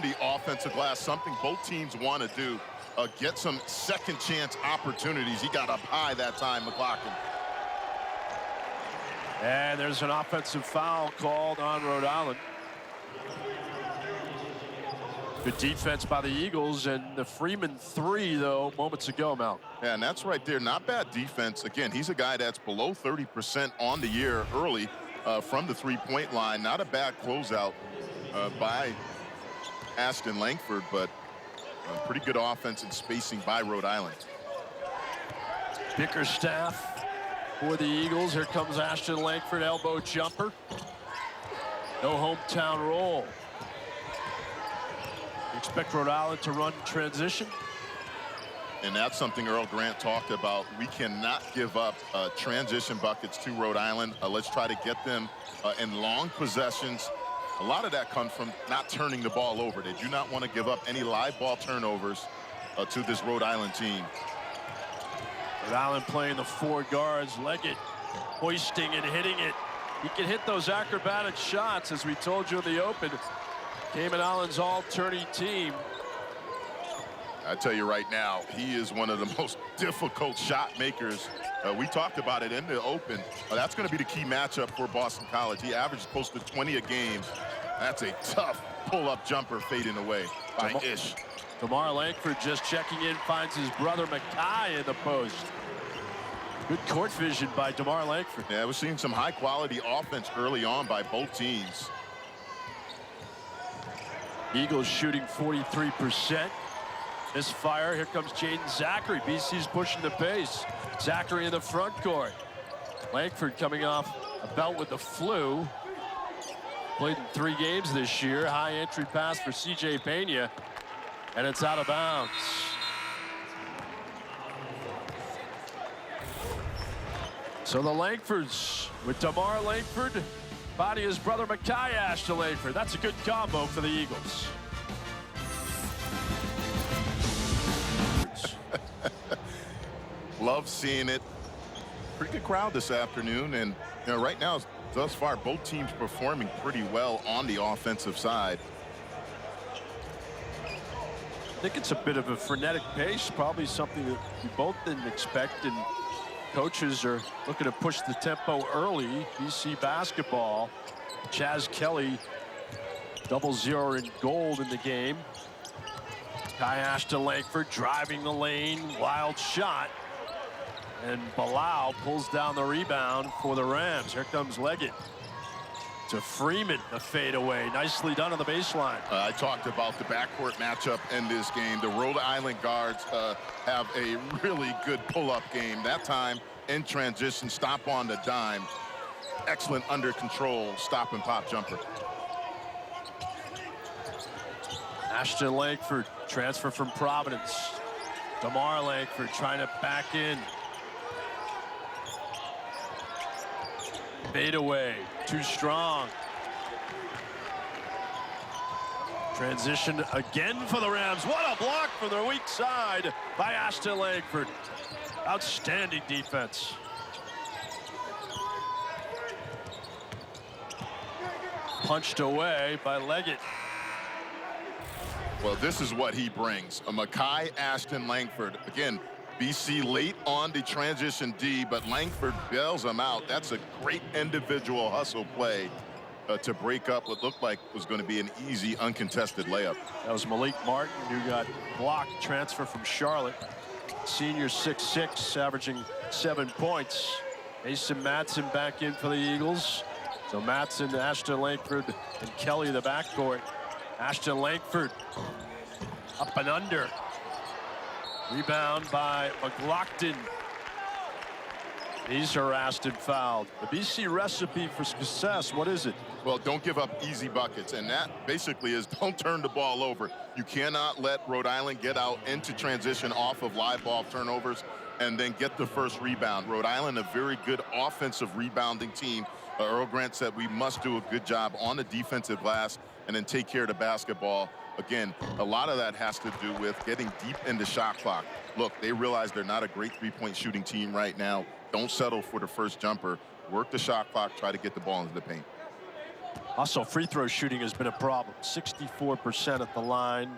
on the offensive glass, something both teams want to do. Get some second chance opportunities. He got up high that time, McLaughlin. And there's an offensive foul called on Rhode Island. Good defense by the Eagles, and the Freeman three, though, moments ago, Mel. Yeah, and that's right there. Not bad defense. Again, he's a guy that's below 30% on the year early from the three-point line. Not a bad closeout by Ashton Langford, but pretty good offense and spacing by Rhode Island. Bickerstaff for the Eagles. Here comes Ashton Langford, elbow jumper. No hometown roll. Expect Rhode Island to run transition. And that's something Earl Grant talked about. We cannot give up transition buckets to Rhode Island. Let's try to get them in long possessions. A lot of that comes from not turning the ball over. They do not want to give up any live ball turnovers to this Rhode Island team. Rhode Island playing the four guards. Leggett hoisting and hitting it. He can hit those acrobatic shots, as we told you in the open. Cayman Islands all-tourney team. I tell you right now, he is one of the most difficult shot makers. We talked about it in the open. That's going to be the key matchup for Boston College. He averages close to 20 a game. That's a tough pull-up jumper fading away by Ish. DeMar Langford just checking in, finds his brother Mackay in the post. Good court vision by DeMar Langford. Yeah, we're seeing some high-quality offense early on by both teams. Eagles shooting 43%. Misfire. Here comes Jaeden Zackery. BC's pushing the pace. Zackery in the front court. Langford coming off a bout with the flu. Played in 3 games this year. High entry pass for C.J. Pena. And it's out of bounds. So the Langfords with DeMar Langford. Body his brother Mackay Ashton Langford. That's a good combo for the Eagles. Love seeing it. Pretty good crowd this afternoon, and right now, thus far, both teams performing pretty well on the offensive side. I think it's a bit of a frenetic pace, probably something that we both didn't expect, and coaches are looking to push the tempo early. BC basketball. Chaz Kelly, 0-0 in gold in the game. Kai Ashton Langford driving the lane, wild shot. And Bilal pulls down the rebound for the Rams. Here comes Leggett to Freeman, the fadeaway. Nicely done on the baseline. I talked about the backcourt matchup in this game. The Rhode Island guards have a really good pull-up game. That time in transition, stop on the dime. Excellent under control, stop and pop jumper. Ashton Langford, transfer from Providence. DeMar Langford trying to back in. Fadeaway, too strong. Transition again for the Rams. What a block from the weak side by Ashton Langford. Outstanding defense. Punched away by Leggett. Well, this is what he brings. A Mackay Ashton Langford. Again, BC late on the transition D, but Langford bails him out. That's a great individual hustle play to break up what looked like was going to be an easy, uncontested layup. That was Malik Martin, who got blocked, transfer from Charlotte. Senior 6'6", averaging 7 points. Mason Madsen back in for the Eagles. So Madsen, Ashton Langford, and Kelly the backcourt. Ashton Langford up and under. Rebound by McLaughlin. He's harassed and fouled. The BC recipe for success, what is it? Well, don't give up easy buckets, and that basically is don't turn the ball over. You cannot let Rhode Island get out into transition off of live ball turnovers and then get the first rebound. Rhode Island, a very good offensive rebounding team. Earl Grant said we must do a good job on the defensive glass and then take care of the basketball. Again, a lot of that has to do with getting deep in the shot clock. Look, they realize they're not a great three-point shooting team right now. Don't settle for the first jumper. Work the shot clock, try to get the ball into the paint. Also, free throw shooting has been a problem. 64% at the line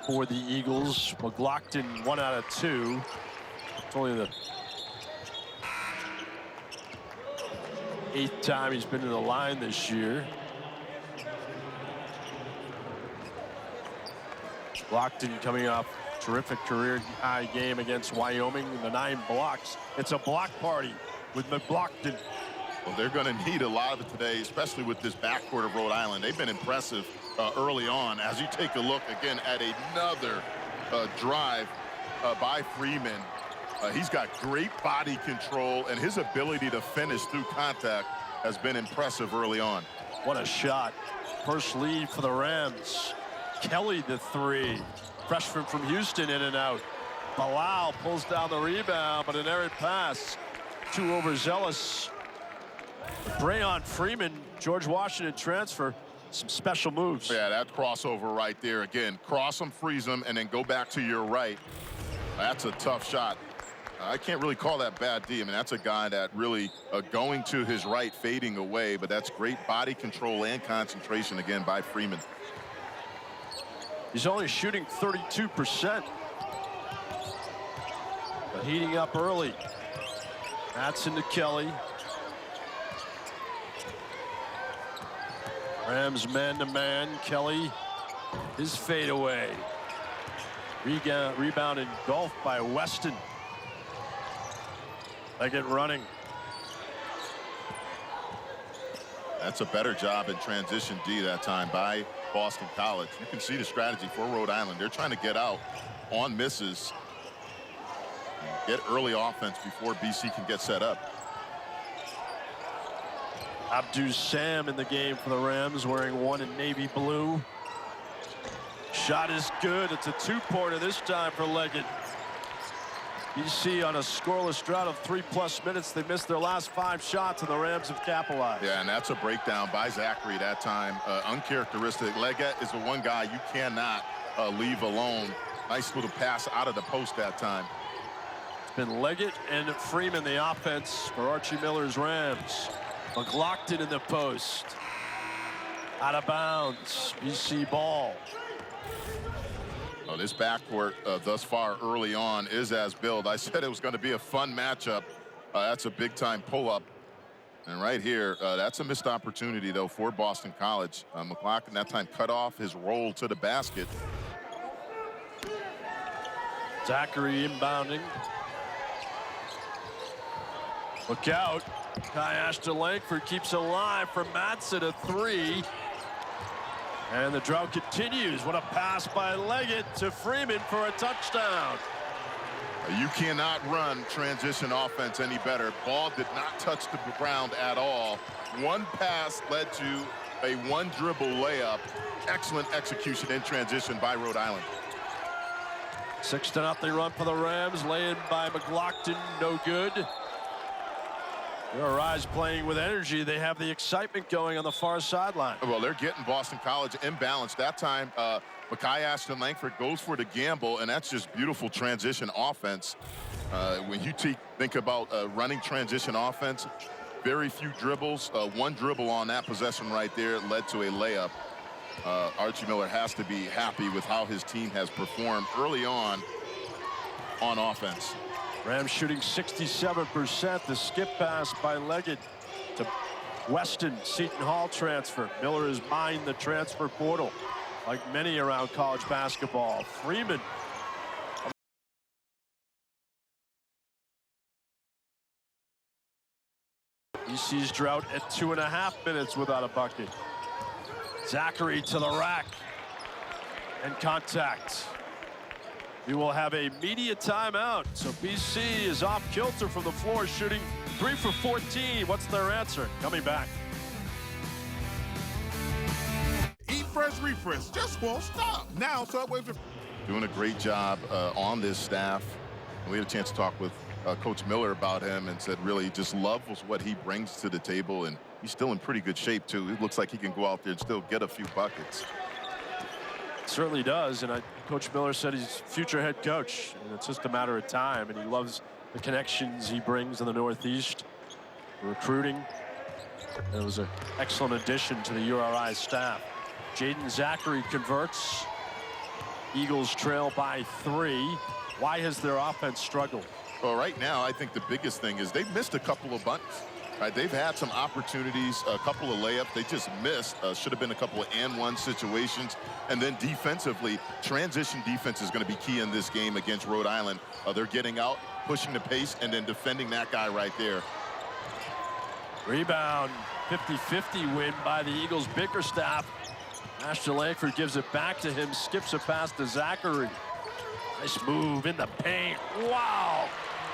for the Eagles. McLaughlin 1 out of 2. It's only the 8th time he's been to the line this year. McLaughlin coming off terrific career high game against Wyoming in the 9 blocks. It's a block party with McLaughlin. Well, they're going to need a lot of it today, especially with this backcourt of Rhode Island. They've been impressive early on. As you take a look again at another drive by Freeman, he's got great body control, and his ability to finish through contact has been impressive early on. What a shot. First lead for the Rams. Kelly the 3. Freshman from Houston in and out. Bilal pulls down the rebound, but an errant pass. Too overzealous. Brayon Freeman, George Washington transfer. Some special moves. Yeah, that crossover right there. Again, cross him, freeze him, and then go back to your right. That's a tough shot. I can't really call that bad D. I mean, that's a guy that really going to his right, fading away, but that's great body control and concentration again by Freeman. He's only shooting 32%. But heating up early. That's into Kelly. Rams man-to-man. Kelly, his fadeaway. Rebound engulfed by Weston. Leggett running. That's a better job in transition D that time by Boston College. You can see the strategy for Rhode Island. They're trying to get out on misses, get early offense before BC can get set up. Abdou Sam in the game for the Rams, wearing 1 in navy blue. Shot is good. It's a 2-pointer this time for Leggett. BC on a scoreless drought of 3+ minutes. They missed their last 5 shots, and the Rams have capitalized. Yeah, and that's a breakdown by Zackery that time. Uncharacteristic. Leggett is the one guy you cannot leave alone. Nice little pass out of the post that time. It's been Leggett and Freeman the offense for Archie Miller's Rams. McLaughlin in the post. Out of bounds. BC ball. Oh, this backcourt thus far early on is as billed. I said it was going to be a fun matchup. That's a big-time pull-up. And right here, that's a missed opportunity, though, for Boston College. McLaughlin that time cut off his roll to the basket. Zackery inbounding. Look out. Kai Ashton Langford keeps alive for Madsen, a 3. And the drought continues. What a pass by Leggett to Freeman for a touchdown. You cannot run transition offense any better. Ball did not touch the ground at all. One pass led to a 1-dribble layup. Excellent execution in transition by Rhode Island. 6-0 run for the Rams. Lay-in by McLaughlin, no good. Rise playing with energy. They have the excitement going on the far sideline. Well, they're getting Boston College imbalanced. That time, Kai Ashton Langford goes for the gamble, and that's just beautiful transition offense. When you think about running transition offense, very few dribbles. 1 dribble on that possession right there led to a layup. Archie Miller has to be happy with how his team has performed early on offense. Rams shooting 67%. The skip pass by Leggett to Weston, Seton Hall transfer. Miller has mined the transfer portal like many around college basketball. Freeman. BC's drought at 2.5 minutes without a bucket. Zackery to the rack and contact. We will have a media timeout. So BC is off kilter from the floor, shooting 3 for 14. What's their answer? Coming back. Eat fresh, refresh, just won't stop. Now Subway's doing a great job on this staff. We had a chance to talk with Coach Miller about him and said really just loves what he brings to the table, and he's still in pretty good shape too. It looks like he can go out there and still get a few buckets. Certainly does, and Coach Miller said he's future head coach, and it's just a matter of time, and he loves the connections he brings in the Northeast, recruiting. It was an excellent addition to the URI staff. Jaeden Zackery converts. Eagles trail by 3. Why has their offense struggled? Well, right now, I think the biggest thing is they've missed a couple of bunts. Right, they've had some opportunities, a couple of layups. They just missed. Should have been a couple of and-one situations. And then defensively, transition defense is going to be key in this game against Rhode Island. They're getting out, pushing the pace, and then defending that guy right there. Rebound, 50-50 win by the Eagles. Bickerstaff. Ashton Langford gives it back to him, skips a pass to Zackery. Nice move in the paint. Wow,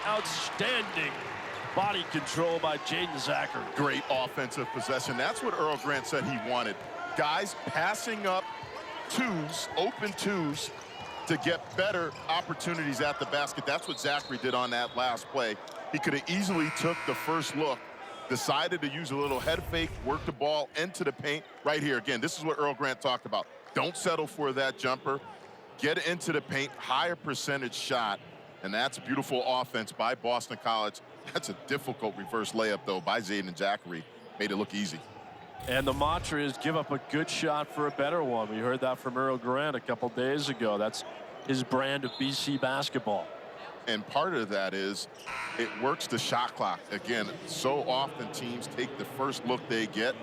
outstanding body control by Jaeden Zackery. Great offensive possession. That's what Earl Grant said he wanted. Guys passing up twos, open twos, to get better opportunities at the basket. That's what Zackery did on that last play. He could have easily took the first look, decided to use a little head fake, work the ball into the paint. Right here, again, this is what Earl Grant talked about. Don't settle for that jumper. Get into the paint, higher percentage shot. And that's beautiful offense by Boston College. That's a difficult reverse layup, though, by Jaeden Zackery. Made it look easy. And the mantra is give up a good shot for a better one. We heard that from Earl Grant a couple days ago. That's his brand of BC basketball. And part of that is it works the shot clock. Again, so often teams take the first look they get,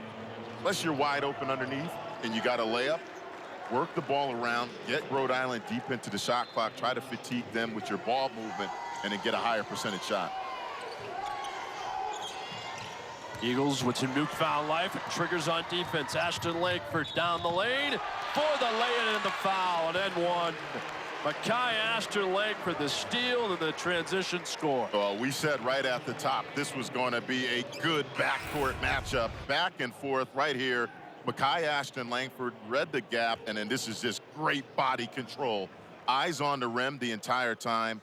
unless you're wide open underneath and you got a layup. Work the ball around, get Rhode Island deep into the shot clock, try to fatigue them with your ball movement, and then get a higher percentage shot. Eagles with some newfound life. It triggers on defense. Ashton Langford down the lane for the lay-in and the foul, and then one. Makai Ashton Langford, the steal and the transition score. Well, we said right at the top this was going to be a good backcourt matchup. Back and forth right here. Makai Ashton Langford read the gap, and then this is just great body control. Eyes on the rim the entire time,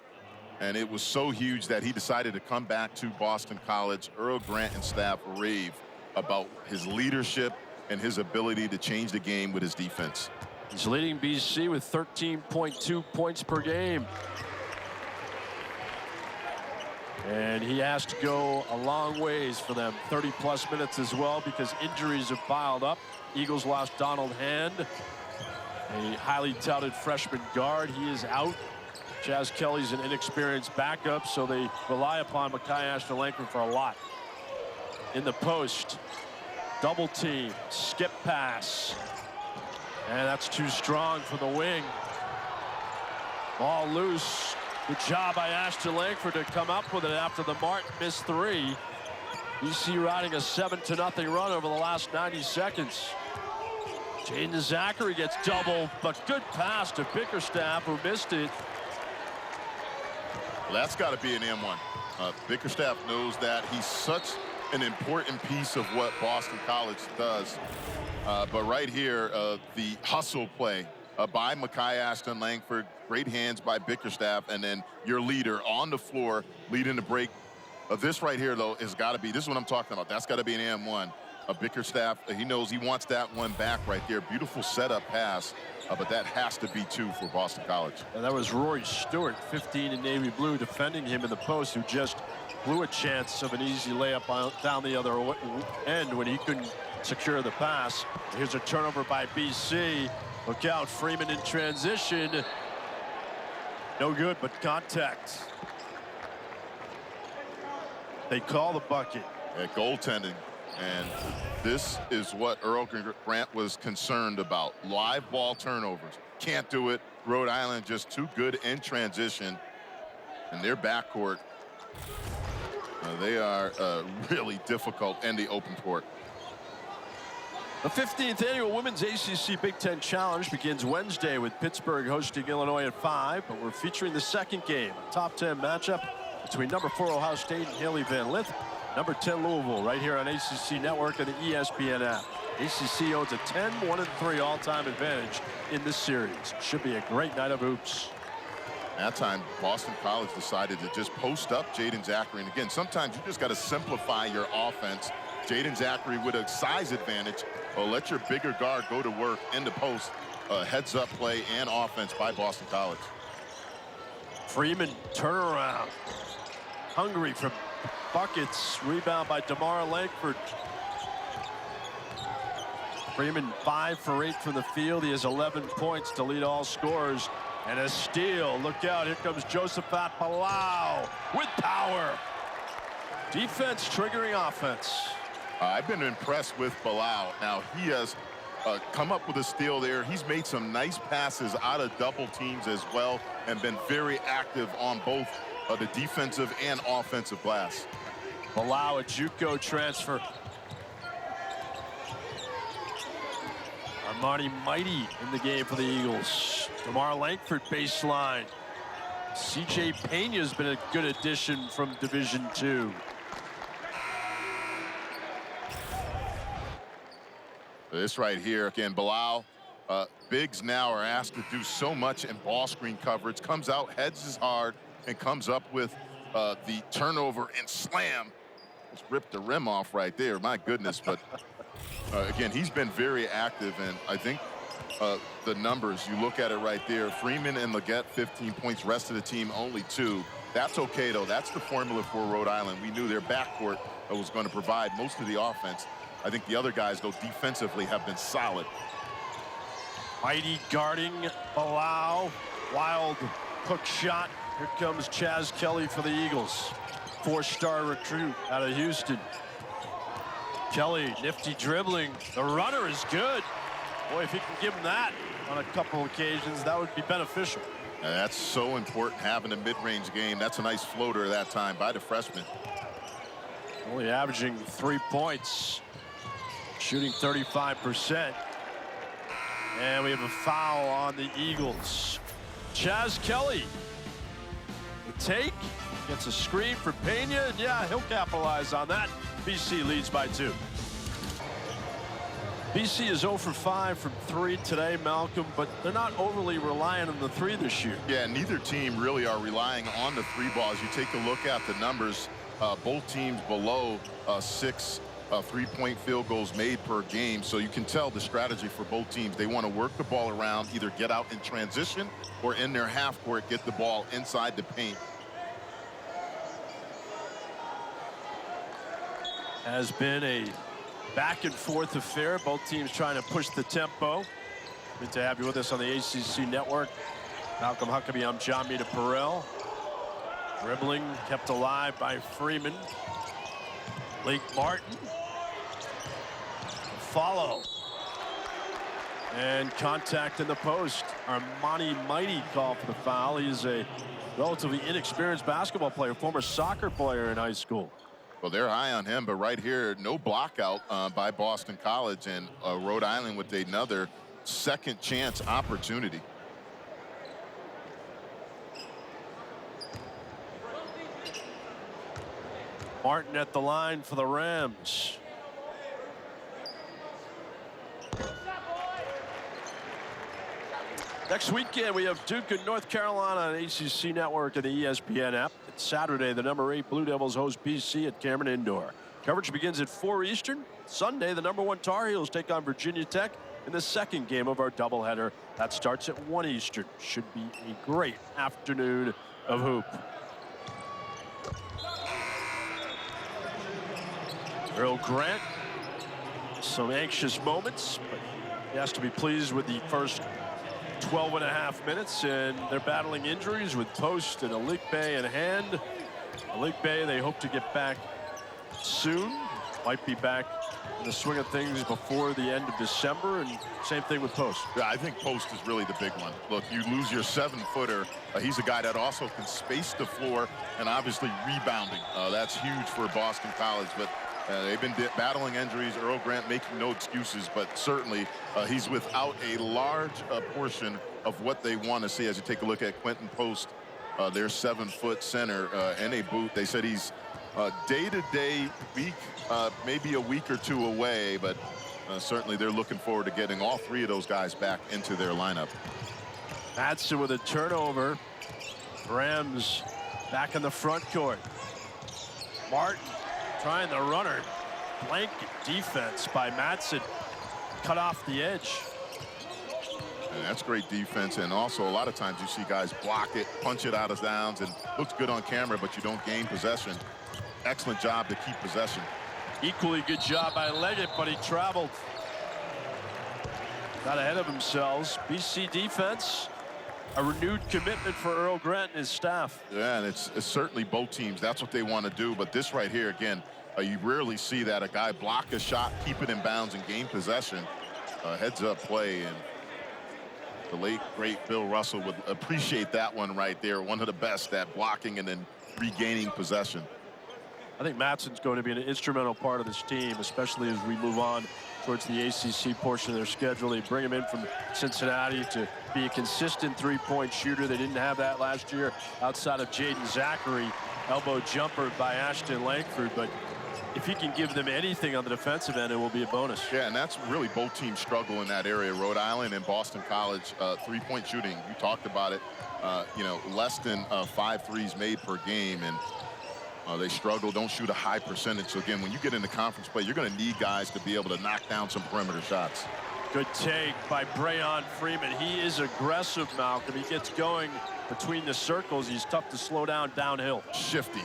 and it was so huge that he decided to come back to Boston College. Earl Grant and staff rave about his leadership and his ability to change the game with his defense. He's leading BC with 13.2 points per game. And he has to go a long ways for them. 30-plus minutes as well because injuries have piled up. Eagles lost Donald Hand, a highly touted freshman guard. He is out. Chaz Kelly's an inexperienced backup, so they rely upon Makai Ashton Langford for a lot. In the post, double team, skip pass. And that's too strong for the wing. Ball loose. Good job by Ashton Langford to come up with it after the Martin missed 3. BC riding a 7-0 run over the last 90 seconds. Jaeden Zackery gets double, but good pass to Bickerstaff, who missed it. Well, that's got to be an M1. Bickerstaff knows that. He's such an important piece of what Boston College does. But right here, the hustle play by Makai Ashton Langford. Great hands by Bickerstaff, and then your leader on the floor leading the break. This right here, though, has got to be, this is what I'm talking about. That's got to be an M1. Bickerstaff, he knows he wants that one back right there. Beautiful setup pass, but that has to be 2 for Boston College. And that was Rory Stewart, 15 in navy blue, defending him in the post, who just blew a chance of an easy layup down the other end when he couldn't secure the pass. Here's a turnover by BC. Look out, Freeman in transition. No good, but contact. They call the bucket. At goaltending. And this is what Earl Grant was concerned about. Live ball turnovers. Can't do it. Rhode Island just too good in transition. And their backcourt, they are really difficult in the open court. The 15th annual Women's ACC Big Ten Challenge begins Wednesday with Pittsburgh hosting Illinois at 5, but we're featuring the second game, a top 10 matchup between number 4 Ohio State and Haley Van Lith, number 10 Louisville, right here on ACC Network and the ESPN app. ACC owns a 10-1-3 all-time advantage in this series. Should be a great night of hoops. That time, Boston College decided to just post up Jaeden Zackery. And again, sometimes you just got to simplify your offense. Jaeden Zackery with a size advantage. Well, let your bigger guard go to work in the post. Heads-up play and offense by Boston College. Freeman, turnaround. Hungry for buckets. Rebound by DeMar Langford. Freeman 5 for 8 from the field. He has 11 points to lead all scorers. And a steal. Look out. Here comes Josephat Palau with power. Defense triggering offense. I've been impressed with Palau. Now, he has come up with a steal there. He's made some nice passes out of double teams as well and been very active on both the defensive and offensive glass. Palau, a JUCO transfer. Armani Mighty in the game for the Eagles. DeMar Langford baseline. CJ Pena's been a good addition from Division II. This right here, again, Bilal. Bigs now are asked to do so much in ball screen coverage. Comes out, hedges hard, and comes up with the turnover and slam. Just ripped the rim off right there. My goodness, but again, he's been very active, and I think the numbers, you look at it right there, Freeman and Leggett 15 points, rest of the team only 2. That's okay, though. That's the formula for Rhode Island. We knew their backcourt was going to provide most of the offense. I think the other guys, though, defensively have been solid. Mighty guarding Palau. Wild hook shot. Here comes Chaz Kelly for the Eagles. 4-star recruit out of Houston. Kelly, nifty dribbling. The runner is good. Boy, if he can give him that on a couple occasions, that would be beneficial. And that's so important, having a mid-range game. That's a nice floater that time by the freshman. Only averaging 3 points. Shooting 35%. And we have a foul on the Eagles. Chaz Kelly. The take. Gets a screen for Pena. And yeah, he'll capitalize on that. BC leads by 2. BC is 0 for 5 from 3 today, Malcolm, but they're not overly reliant on the 3 this year. Yeah, neither team really are relying on the 3 balls. You take a look at the numbers, both teams below 6 3-point field goals made per game, so you can tell the strategy for both teams. They want to work the ball around, either get out in transition or in their half court, get the ball inside the paint. Has been a back and forth affair. Both teams trying to push the tempo. Good to have you with us on the ACC network. Malcolm Huckabee, I'm John Mita Perrell. Dribbling kept alive by Freeman. Blake Martin. Follow. And contact in the post. Armani Mighty called for the foul. He's a relatively inexperienced basketball player, former soccer player in high school. Well, they're high on him, but right here, no block out by Boston College, and Rhode Island with another second chance opportunity. Martin at the line for the Rams. Next weekend, we have Duke and North Carolina on ACC Network and the ESPN app. It's Saturday, the number 8 Blue Devils host BC at Cameron Indoor. Coverage begins at 4 Eastern. Sunday, the number 1 Tar Heels take on Virginia Tech in the second game of our doubleheader. That starts at 1 Eastern. Should be a great afternoon of hoop. Earl Grant, some anxious moments, but he has to be pleased with the first 12.5 minutes, and they're battling injuries with Post and Alikbe in hand. Alikbe, they hope to get back soon. Might be back in the swing of things before the end of December, and same thing with Post. Yeah, I think Post is really the big one. Look, you lose your 7-footer. He's a guy that also can space the floor and obviously rebounding. That's huge for Boston College, but they've been battling injuries. Earl Grant making no excuses, but certainly he's without a large portion of what they want to see. As you take a look at Quentin Post, their 7-foot center in a boot. They said he's day-to-day, week, maybe a week or 2 away, but certainly they're looking forward to getting all 3 of those guys back into their lineup. Madsen with a turnover. Rams back in the front court. Martin trying the runner. Blanket defense by Madsen. Cut off the edge. And that's great defense, and also a lot of times you see guys block it, punch it out of bounds, and looks good on camera, but you don't gain possession. Excellent job to keep possession. Equally good job by Leggett, but he traveled. got ahead of themselves. BC defense, a renewed commitment for Earl Grant and his staff. Yeah, and it's certainly both teams. That's what they want to do. But this right here, again, you rarely see that. A guy block a shot, keep it in bounds, and gain possession. Heads-up play, and the late, great Bill Russell would appreciate that one right there. One of the best at blocking and then regaining possession. I think Matson's going to be an instrumental part of this team, especially as we move on towards the ACC portion of their schedule. They bring him in from Cincinnati to be a consistent three-point shooter. They didn't have that last year outside of Jaeden Zackery, elbow jumper by Ashton Langford. But if he can give them anything on the defensive end, it will be a bonus. Yeah, and that's really both teams struggle in that area. Rhode Island and Boston College, three-point shooting. You talked about it. You know, less than 5 threes made per game, and they struggle, don't shoot a high percentage. So again, when you get into conference play, you're going to need guys to be able to knock down some perimeter shots. Good take by Breon Freeman. He is aggressive, Malcolm. He gets going between the circles. He's tough to slow down downhill. Shifty.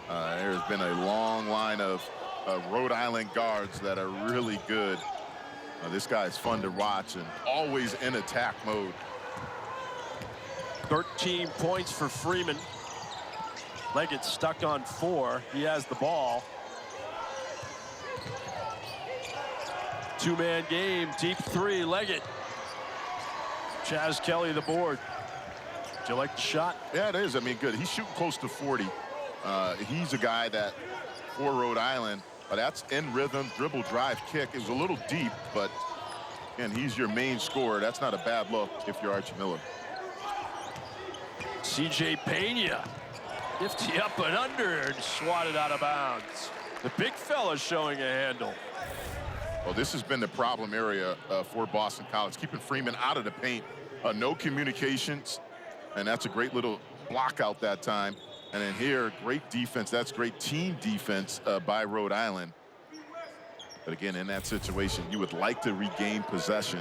There's been a long line of Rhode Island guards that are really good. This guy is fun to watch and always in attack mode. 13 points for Freeman. Leggett stuck on 4. He has the ball. Two-man game, deep 3, Leggett. Chaz Kelly the board. Do you like the shot? Yeah, it is. I mean, good. He's shooting close to 40. He's a guy that, for Rhode Island, that's in rhythm, dribble, drive, kick. It was a little deep, but, again, he's your main scorer. That's not a bad look if you're Archie Miller. C.J. Pena, nifty up and under, and swatted out of bounds. The big fella showing a handle. Well, this has been the problem area for Boston College, keeping Freeman out of the paint. No communications, and that's a great little block out that time. And then here, great defense. That's great team defense by Rhode Island. But again, in that situation, you would like to regain possession.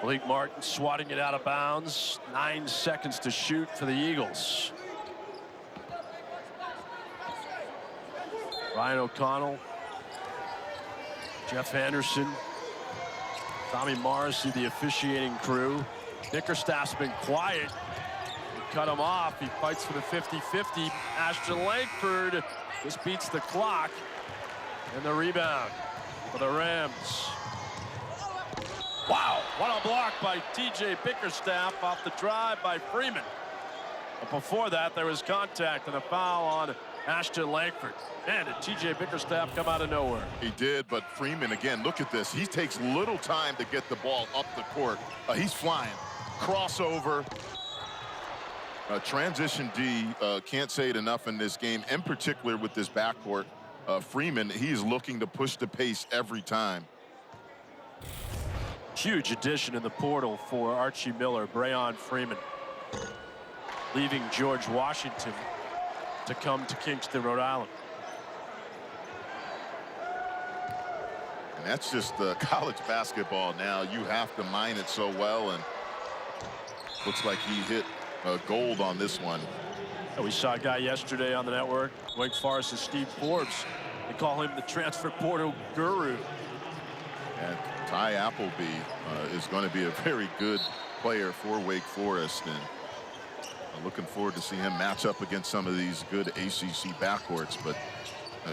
Malik Martin swatting it out of bounds. 9 seconds to shoot for the Eagles. Ryan O'Connell, Jeff Anderson, Tommy Morrissey, the officiating crew. Bickerstaff's been quiet. Cut him off. He fights for the 50-50. Ashton Langford just beats the clock. And the rebound for the Rams. Wow, what a block by T.J. Bickerstaff off the drive by Freeman. But before that, there was contact and a foul on Ashton Langford. Man, did T.J. Bickerstaff come out of nowhere? He did, but Freeman, again, look at this. He takes little time to get the ball up the court. He's flying. Crossover. Transition D, can't say it enough in this game, in particular with this backcourt. Freeman, he's looking to push the pace every time. Huge addition in the portal for Archie Miller, Breon Freeman, leaving George Washington to come to Kingston, Rhode Island. And that's just college basketball now. You have to mine it so well, and looks like he hit gold on this one. We saw a guy yesterday on the network, Wake Forest's Steve Forbes. They call him the transfer portal guru. And Ty Appleby is going to be a very good player for Wake Forest, and looking forward to see him match up against some of these good ACC backcourts. But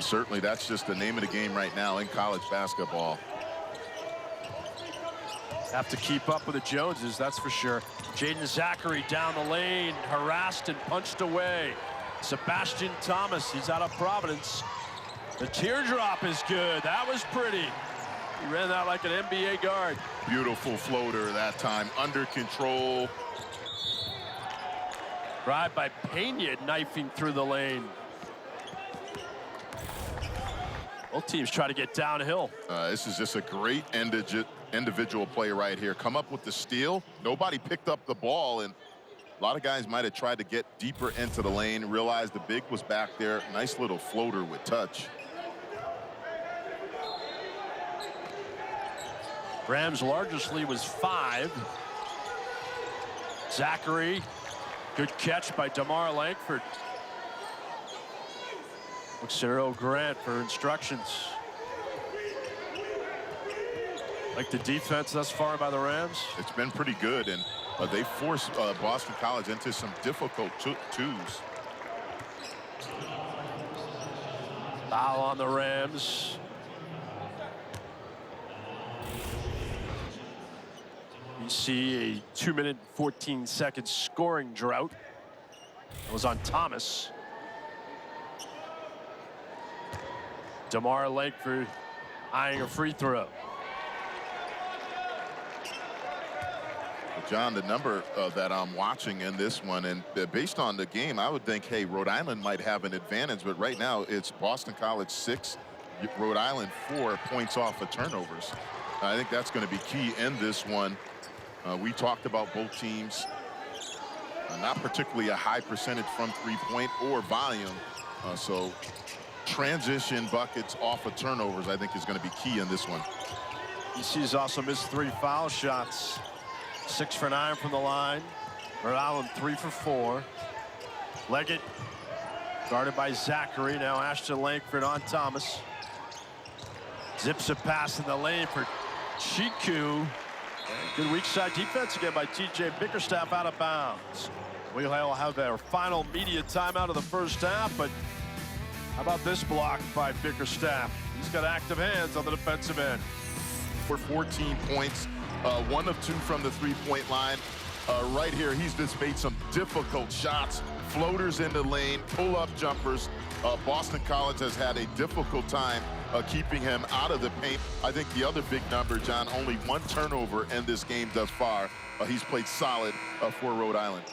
certainly that's just the name of the game right now in college basketball. Have to keep up with the Joneses, that's for sure. Jaeden Zackery down the lane, harassed and punched away. Sebastian Thomas, he's out of Providence. The teardrop is good. That was pretty. He ran that like an NBA guard. Beautiful floater that time, under control. Drive by Pena, knifing through the lane. Both teams try to get downhill. This is just a great individual play right here. Come up with the steal. Nobody picked up the ball, and a lot of guys might have tried to get deeper into the lane, realized the big was back there. Nice little floater with touch. Rams' largest lead was 5. Zackery, good catch by DeMar Langford. Looks at Earl Grant for instructions. Like the defense thus far by the Rams? It's been pretty good, and they forced Boston College into some difficult twos. Foul on the Rams. You see a 2-minute and 14-second scoring drought. It was on Thomas. DeMar Langford eyeing a free throw. John, the number that I'm watching in this one, and based on the game, I would think, hey, Rhode Island might have an advantage, but right now it's Boston College 6, Rhode Island 4 points off of turnovers. I think that's going to be key in this one. We talked about both teams, not particularly a high percentage from three-point or volume. So transition buckets off of turnovers, I think, is going to be key in this one. EC's also missed 3 foul shots. 6 for 9 from the line. Rhode Island 3 for 4. Leggett guarded by Zackery. Now Ashton Langford on Thomas. Zips a pass in the lane for Chiku. Good weak side defense again by TJ Bickerstaff, out of bounds. We'll have our final media timeout of the first half, but how about this block by Bickerstaff? He's got active hands on the defensive end. For 14 points, 1 of 2 from the three-point line. Right here, he's just made some difficult shots, floaters in the lane, pull-up jumpers. Boston College has had a difficult time keeping him out of the paint. I think the other big number, John, only 1 turnover in this game thus far. He's played solid for Rhode Island.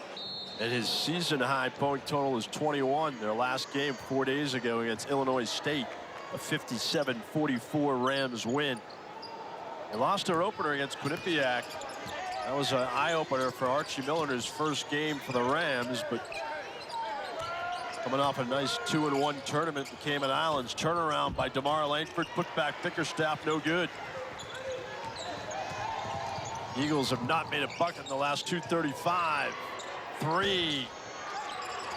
And his season-high point total is 21. Their last game 4 days ago against Illinois State, a 57-44 Rams win. They lost their opener against Quinnipiac. That was an eye-opener for Archie Miller in his first game for the Rams, but coming off a nice 2-1 tournament in Cayman Islands. Turnaround by DeMar Langford, put back Bickerstaff, no good. Eagles have not made a bucket in the last 2:35. 3.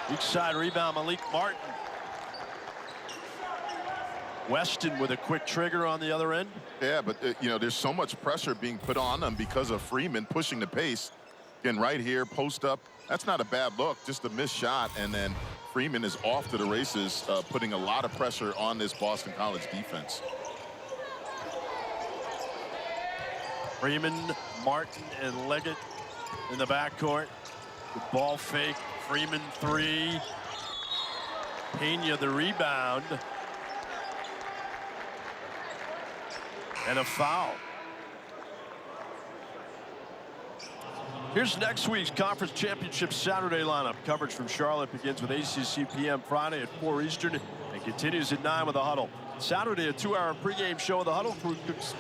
Weak side rebound, Malik Martin. Weston with a quick trigger on the other end. Yeah, but you know, there's so much pressure being put on them because of Freeman pushing the pace. Again, right here, post up. That's not a bad look, just a missed shot, and then Freeman is off to the races, putting a lot of pressure on this Boston College defense. Freeman, Martin, and Leggett in the backcourt. The ball fake. Freeman 3. Pena the rebound. And a foul. Here's next week's Conference Championship Saturday lineup. Coverage from Charlotte begins with ACC PM Friday at 4 Eastern and continues at 9 with the Huddle. Saturday, a 2-hour pregame show of the Huddle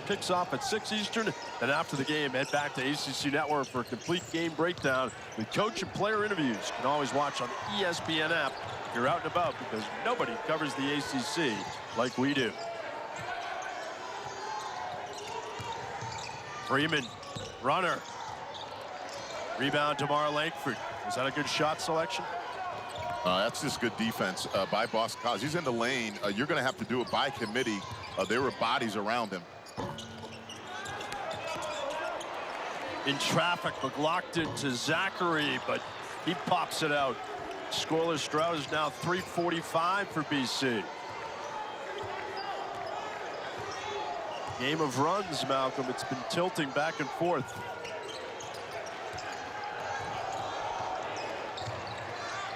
kicks off at 6 Eastern. Then after the game, head back to ACC Network for a complete game breakdown with coach and player interviews. You can always watch on the ESPN app if you're out and about, because nobody covers the ACC like we do. Freeman, runner. Rebound, DeMar Langford. Was that a good shot selection? That's just good defense by Boston College. He's in the lane. You're going to have to do it by committee. There were bodies around him. In traffic, McLaughlin to Zackery, but he pops it out. Scoreless drought is now 3:45 for BC. Game of runs, Malcolm. It's been tilting back and forth.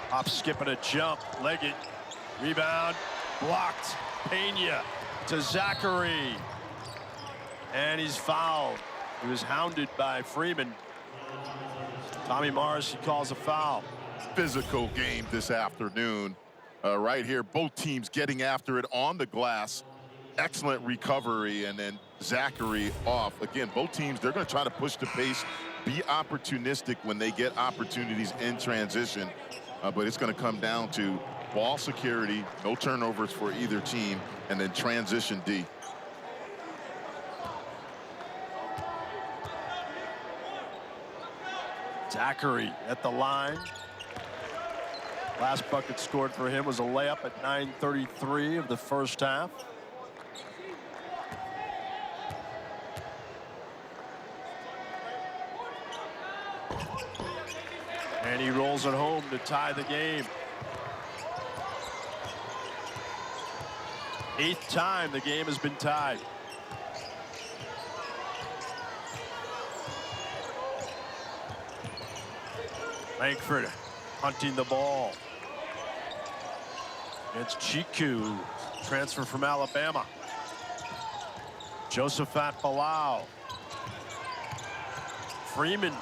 Hop, skip, and a jump. Leggett. Rebound. Blocked. Pena to Zackery. And he's fouled. He was hounded by Freeman. Tommy Morris, he calls a foul. Physical game this afternoon. Right here, both teams getting after it on the glass. Excellent recovery, and then Zackery off. Again, both teams, they're going to try to push the pace, be opportunistic when they get opportunities in transition. But it's going to come down to ball security, no turnovers for either team, and then transition D. Zackery at the line. Last bucket scored for him was a layup at 9:33 of the first half. And he rolls it home to tie the game. 8th time the game has been tied. Langford hunting the ball. Against Chiku, transfer from Alabama. Josephat Palau. Freeman,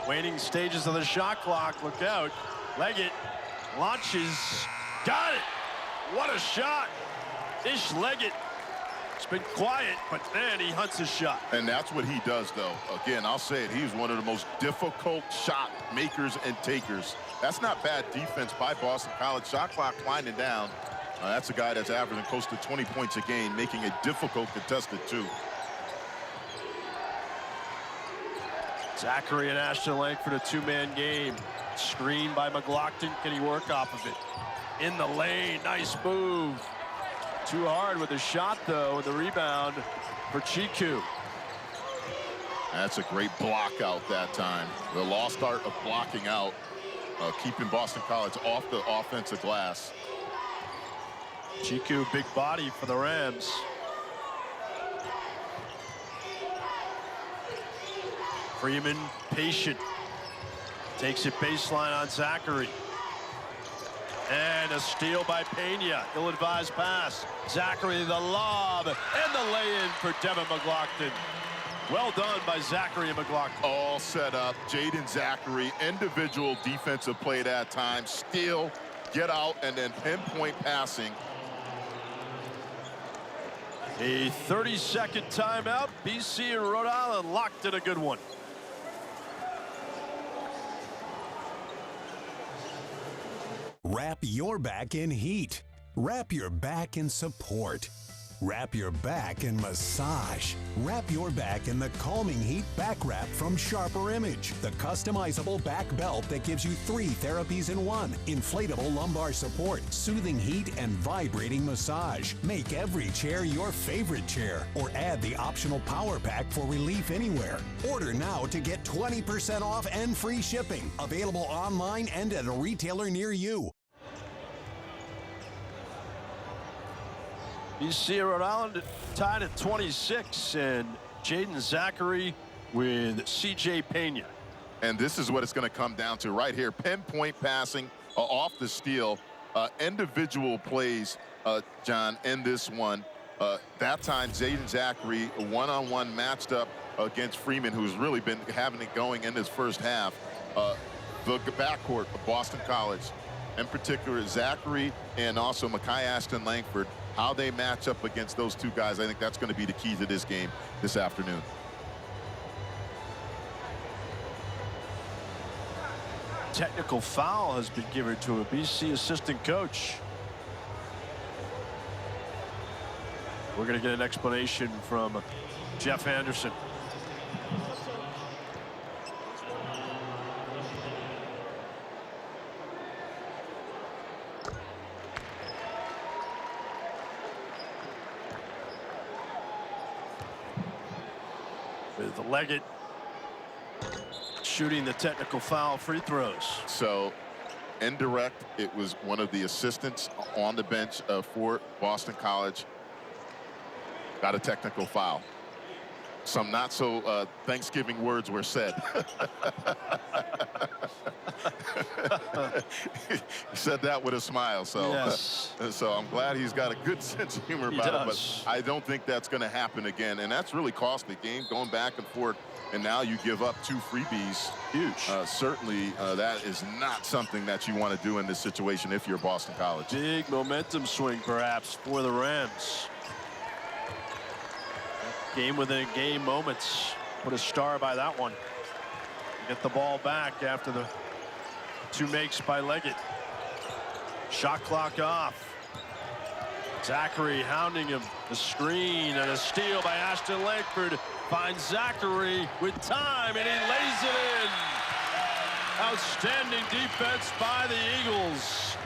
waning stages of the shot clock. Look out. Leggett launches. Got it. What a shot. Ish Leggett. It's been quiet, but man, he hunts his shot. And that's what he does, though. Again, I'll say it. He's one of the most difficult shot makers and takers. That's not bad defense by Boston College. Shot clock winding down. That's a guy that's averaging close to 20 points a game, making it difficult contested, too. Zackery and Ashton Langford, a two-man game. Screen by McLaughlin. Can he work off of it? In the lane. Nice move. Too hard with the shot, though, and the rebound for Chiku. That's a great block out that time. The lost art of blocking out, keeping Boston College off the offensive glass. Chiku, big body for the Rams. Freeman, patient. Takes it baseline on Zackery. And a steal by Pena. Ill-advised pass. Zackery, the lob, and the lay-in for Devin McLaughlin. Well done by Zackery and McLaughlin. All set up. Jaeden Zackery, individual defensive play that time. Steal, get out, and then pinpoint passing. A 30-second timeout. BC and Rhode Island locked in a good one. Wrap your back in heat. Wrap your back in support. Wrap your back in massage. Wrap your back in the Calming Heat Back Wrap from Sharper Image. The customizable back belt that gives you 3 therapies in one. Inflatable lumbar support, soothing heat, and vibrating massage. Make every chair your favorite chair. Or add the optional power pack for relief anywhere. Order now to get 20% off and free shipping. Available online and at a retailer near you. BC and Rhode Island tied at 26, and Jaeden Zackery with C.J. Pena. And this is what it's going to come down to right here. Pinpoint passing off the steal. Individual plays, John, in this one. That time, Jaeden Zackery one-on-one matched up against Freeman, who's really been having it going in this first half. The backcourt of Boston College, in particular, Zackery and also Makai Ashton Langford, how they match up against those two guys, I think that's going to be the key to this game this afternoon. Technical foul has been given to a BC assistant coach. We're going to get an explanation from Jeff Anderson. With Leggett shooting the technical foul free throws. So indirect, it was one of the assistants on the bench for Boston College. Got a technical foul. Some not so Thanksgiving words were said. He said that with a smile. So, yes. So I'm glad he's got a good sense of humor about it. But I don't think that's going to happen again. And that's really cost the game, going back and forth. And now you give up 2 freebies. Huge. Certainly, that is not something that you want to do in this situation if you're Boston College. Big momentum swing, perhaps, for the Rams. Game within a game moments. Put a star by that one. Get the ball back after the 2 makes by Leggett. Shot clock off. Zackery hounding him. The screen and a steal by Ashton Langford. Finds Zackery with time, and he lays it in. Outstanding defense by the Eagles.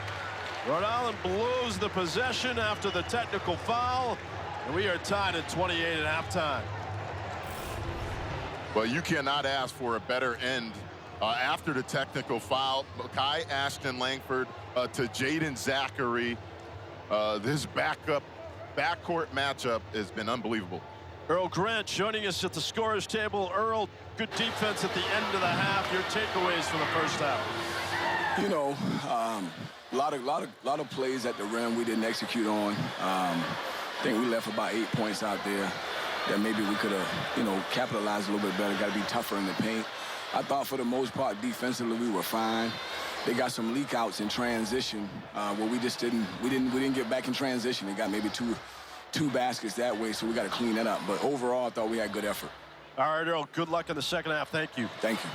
Rhode Island blows the possession after the technical foul, and we are tied at 28 at halftime. Well, you cannot ask for a better end After the technical foul, Kai Ashton Langford to Jaeden Zackery. This backcourt matchup has been unbelievable. Earl Grant joining us at the scorer's table. Earl, good defense at the end of the half. Your takeaways from the first half? You know, a lot of plays at the rim we didn't execute on. I think we left about 8 points out there that maybe we could have, you know, capitalized a little bit better. Got to be tougher in the paint. I thought for the most part defensively we were fine. They got some leak outs in transition where we just didn't get back in transition. They got maybe two baskets that way, so we got to clean that up. But overall, I thought we had good effort. All right, Earl, good luck in the second half. Thank you. Thank you.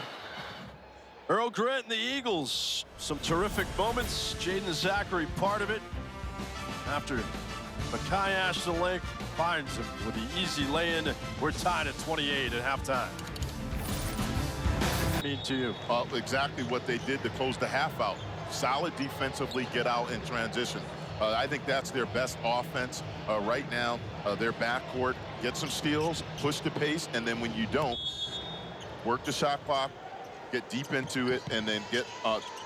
Earl Grant and the Eagles, some terrific moments. Jaeden Zackery part of it. After Kai Ashton Lake finds him with the easy lay-in, we're tied at 28 at halftime. Mean to you? Exactly what they did to close the half out. Solid defensively, get out in transition. I think that's their best offense right now. Their backcourt, get some steals, push the pace, and then when you don't, work the shot clock, get deep into it, and then get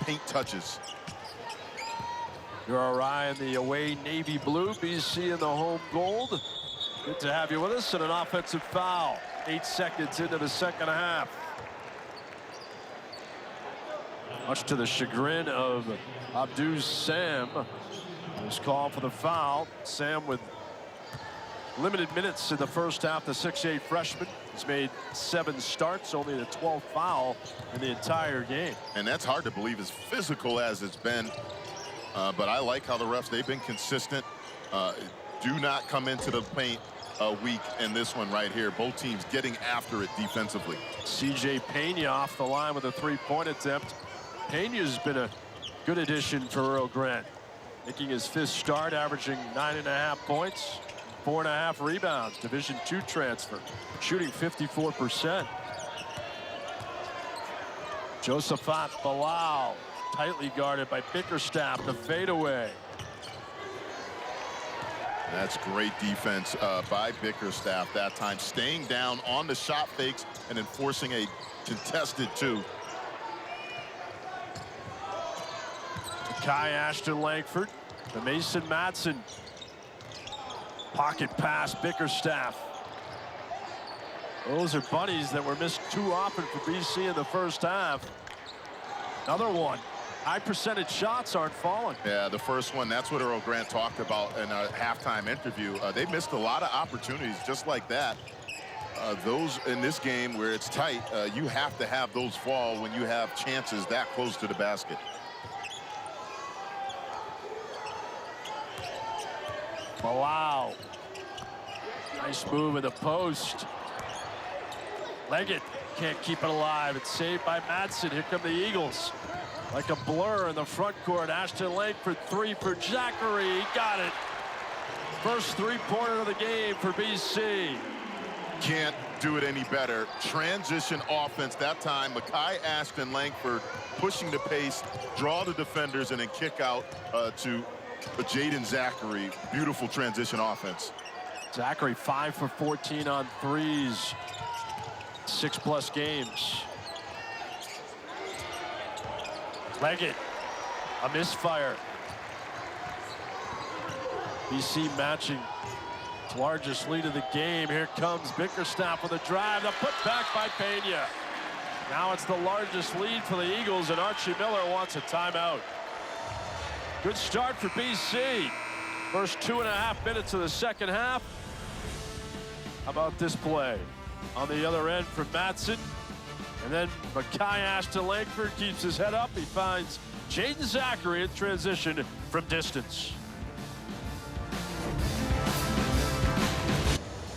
paint touches. You're all right in the away navy blue, BC in the home gold. Good to have you with us. And an offensive foul. 8 seconds into the second half. Much to the chagrin of Abdul Sam, who's called for the foul. Sam with limited minutes in the first half, the 6'8" freshman. He's made 7 starts, only the 12th foul in the entire game. And that's hard to believe, as physical as it's been. But I like how the refs, they've been consistent. Do not come into the paint weak in this one right here. Both teams getting after it defensively. CJ Pena off the line with a 3-point attempt. Pena's been a good addition for Earl Grant, making his 5th start, averaging 9.5 points, 4.5 rebounds. Division II transfer, shooting 54%. Josephat Bilal, tightly guarded by Bickerstaff, the fadeaway. That's great defense by Bickerstaff that time, staying down on the shot fakes and enforcing a contested 2. Kai Ashton Langford, the Mason Matson. Pocket pass, Bickerstaff. Those are bunnies that were missed too often for BC in the first half. Another one. High percentage shots aren't falling. Yeah, the first one, that's what Earl Grant talked about in a halftime interview. They missed a lot of opportunities just like that. Those in this game where it's tight, you have to have those fall when you have chances that close to the basket. Wow. Nice move in the post. Leggett can't keep it alive. It's saved by Matson. Here come the Eagles. Like a blur in the front court. Ashton Langford, 3 for Zackery. He got it. First 3-pointer of the game for BC. Can't do it any better. Transition offense that time. Kai Ashton Langford pushing the pace, draw the defenders, and then kick out to Jaeden Zackery. Beautiful transition offense. Zackery 5 for 14 on threes. 6+ games. Leggett, a misfire. BC matching its largest lead of the game. Here comes Bickerstaff with a drive. The putback by Pena. Now it's the largest lead for the Eagles, and Archie Miller wants a timeout. Good start for BC. First 2.5 minutes of the second half. How about this play? On the other end from Matson. And then Kai Ashton Langford keeps his head up. He finds Jaeden Zackery in transition from distance.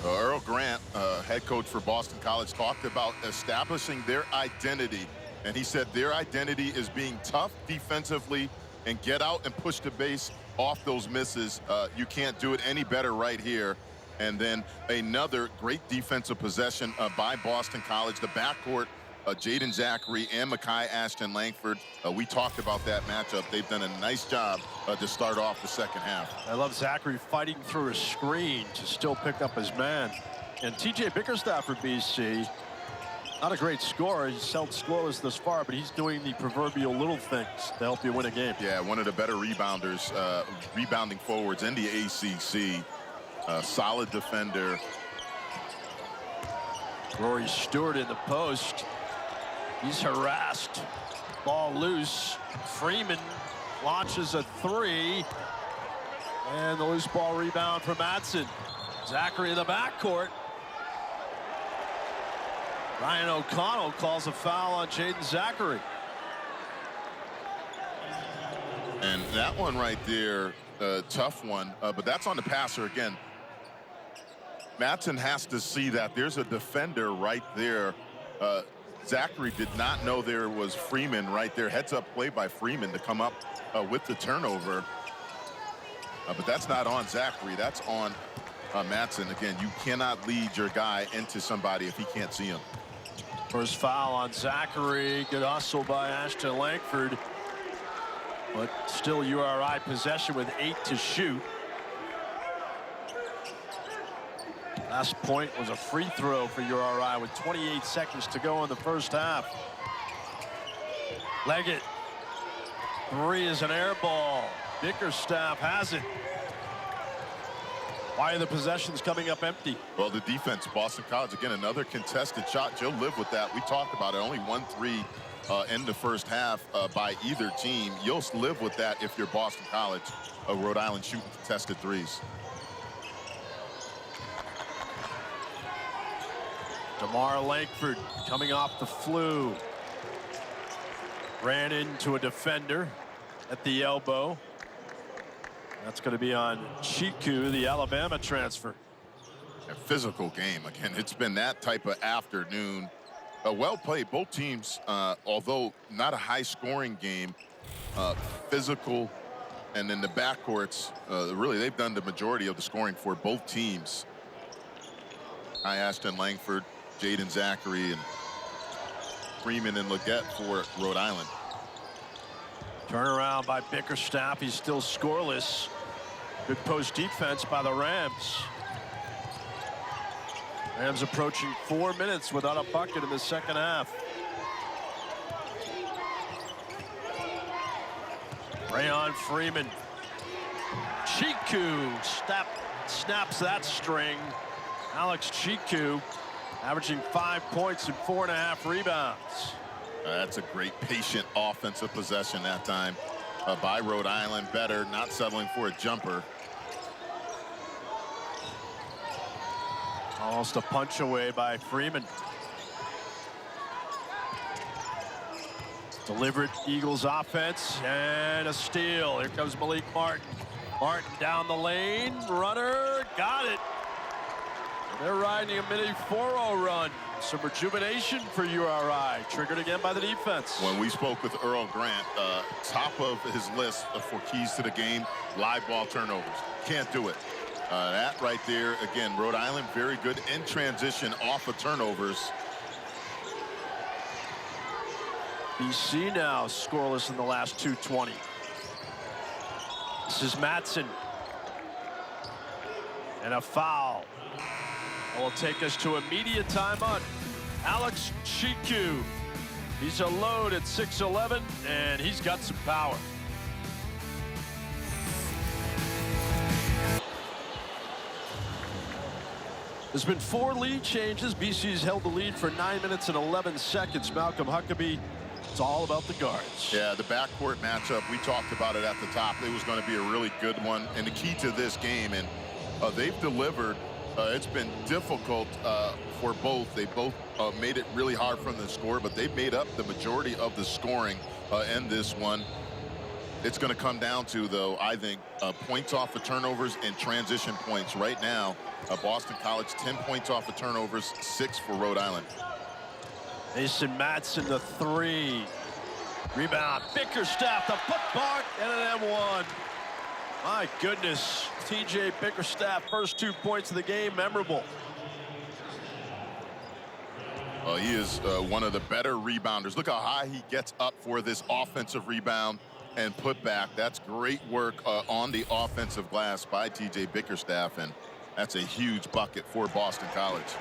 Earl Grant, head coach for Boston College, talked about establishing their identity. And he said their identity is being tough defensively and get out and push the base off those misses. You can't do it any better right here. And then another great defensive possession by Boston College. The backcourt, Jaeden Zackery and Kai Ashton Langford. We talked about that matchup. They've done a nice job to start off the second half. I love Zackery fighting through a screen to still pick up his man. And TJ Bickerstaff for BC Not a great scorer. He's held scoreless thus far, but he's doing the proverbial little things to help you win a game. Yeah, one of the better rebounders, rebounding forwards in the ACC. Solid defender. Rory Stewart in the post. He's harassed. Ball loose. Freeman launches a three. And the loose ball rebound from Madsen. Zackery in the backcourt. Ryan O'Connell calls a foul on Jaeden Zackery. And that one right there, tough one, but that's on the passer again. Madsen has to see that there's a defender right there. Zackery did not know there was Freeman right there. Heads up play by Freeman to come up with the turnover. But that's not on Zackery, that's on Madsen. Again, you cannot lead your guy into somebody if he can't see him. First foul on Zackery. Good hustle by Ashton Langford. But still URI possession with 8 to shoot. Last point was a free throw for URI with 28 seconds to go in the first half. Leggett. Three is an air ball. Bickerstaff has it. Why are the possessions coming up empty? Well, the defense, Boston College, again, another contested shot. You'll live with that. We talked about it. Only 1-3 in the first half by either team. You'll live with that if you're Boston College. Rhode Island shooting contested threes. DeMar Langford coming off the flu. Ran into a defender at the elbow. That's going to be on Chiku, the Alabama transfer. A physical game. Again, it's been that type of afternoon. Well played. Both teams, although not a high-scoring game, physical, and in the backcourts, really, they've done the majority of the scoring for both teams. Ashton Langford, Jaeden Zackery, and Freeman and Leggett for Rhode Island. Turnaround by Bickerstaff. He's still scoreless. Good post defense by the Rams. Rams approaching 4 minutes without a bucket in the second half. Rayon Freeman. Chiku snaps that string. Alex Chiku averaging 5 points and 4.5 rebounds. That's a great patient offensive possession that time by Rhode Island. Better not settling for a jumper. Almost a punch away by Freeman. Deliberate Eagles offense and a steal. Here comes Malik Martin. Martin down the lane. Runner got it. They're riding a mini 4-0 run. Some rejuvenation for URI. Triggered again by the defense. When we spoke with Earl Grant, top of his list for keys to the game, live ball turnovers. Can't do it. That right there, again, Rhode Island very good in transition off of turnovers. BC now scoreless in the last 2:20. This is Madsen. And a foul. That will take us to immediate timeout. Alex Chiku. He's a load at 6'11", and he's got some power. There's been 4 lead changes. BC's held the lead for 9 minutes and 11 seconds. Malcolm Huckabee, it's all about the guards. Yeah, the backcourt matchup, we talked about it at the top. It was going to be a really good one. And the key to this game, and they've delivered. It's been difficult for both. They both made it really hard from the score, but they've made up the majority of the scoring in this one. It's going to come down to, though, I think, points off of turnovers and transition points. Right now, Boston College, 10 points off of turnovers, 6 for Rhode Island. Mason Madsen, the 3. Rebound, Bickerstaff, the putback, and an M1. My goodness, TJ Bickerstaff, first 2 points of the game, memorable. He is one of the better rebounders. Look how high he gets up for this offensive rebound and put back. That's great work on the offensive glass by TJ Bickerstaff, and that's a huge bucket for Boston College.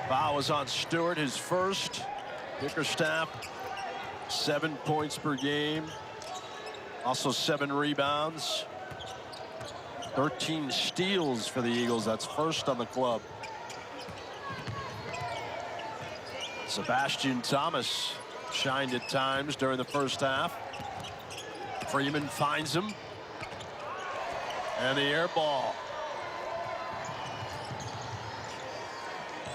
Foul was on Stewart, his first. Bickerstaff, 7 points per game. Also 7 rebounds. 13 steals for the Eagles. That's first on the club. Sebastian Thomas shined at times during the first half. Freeman finds him. And the air ball.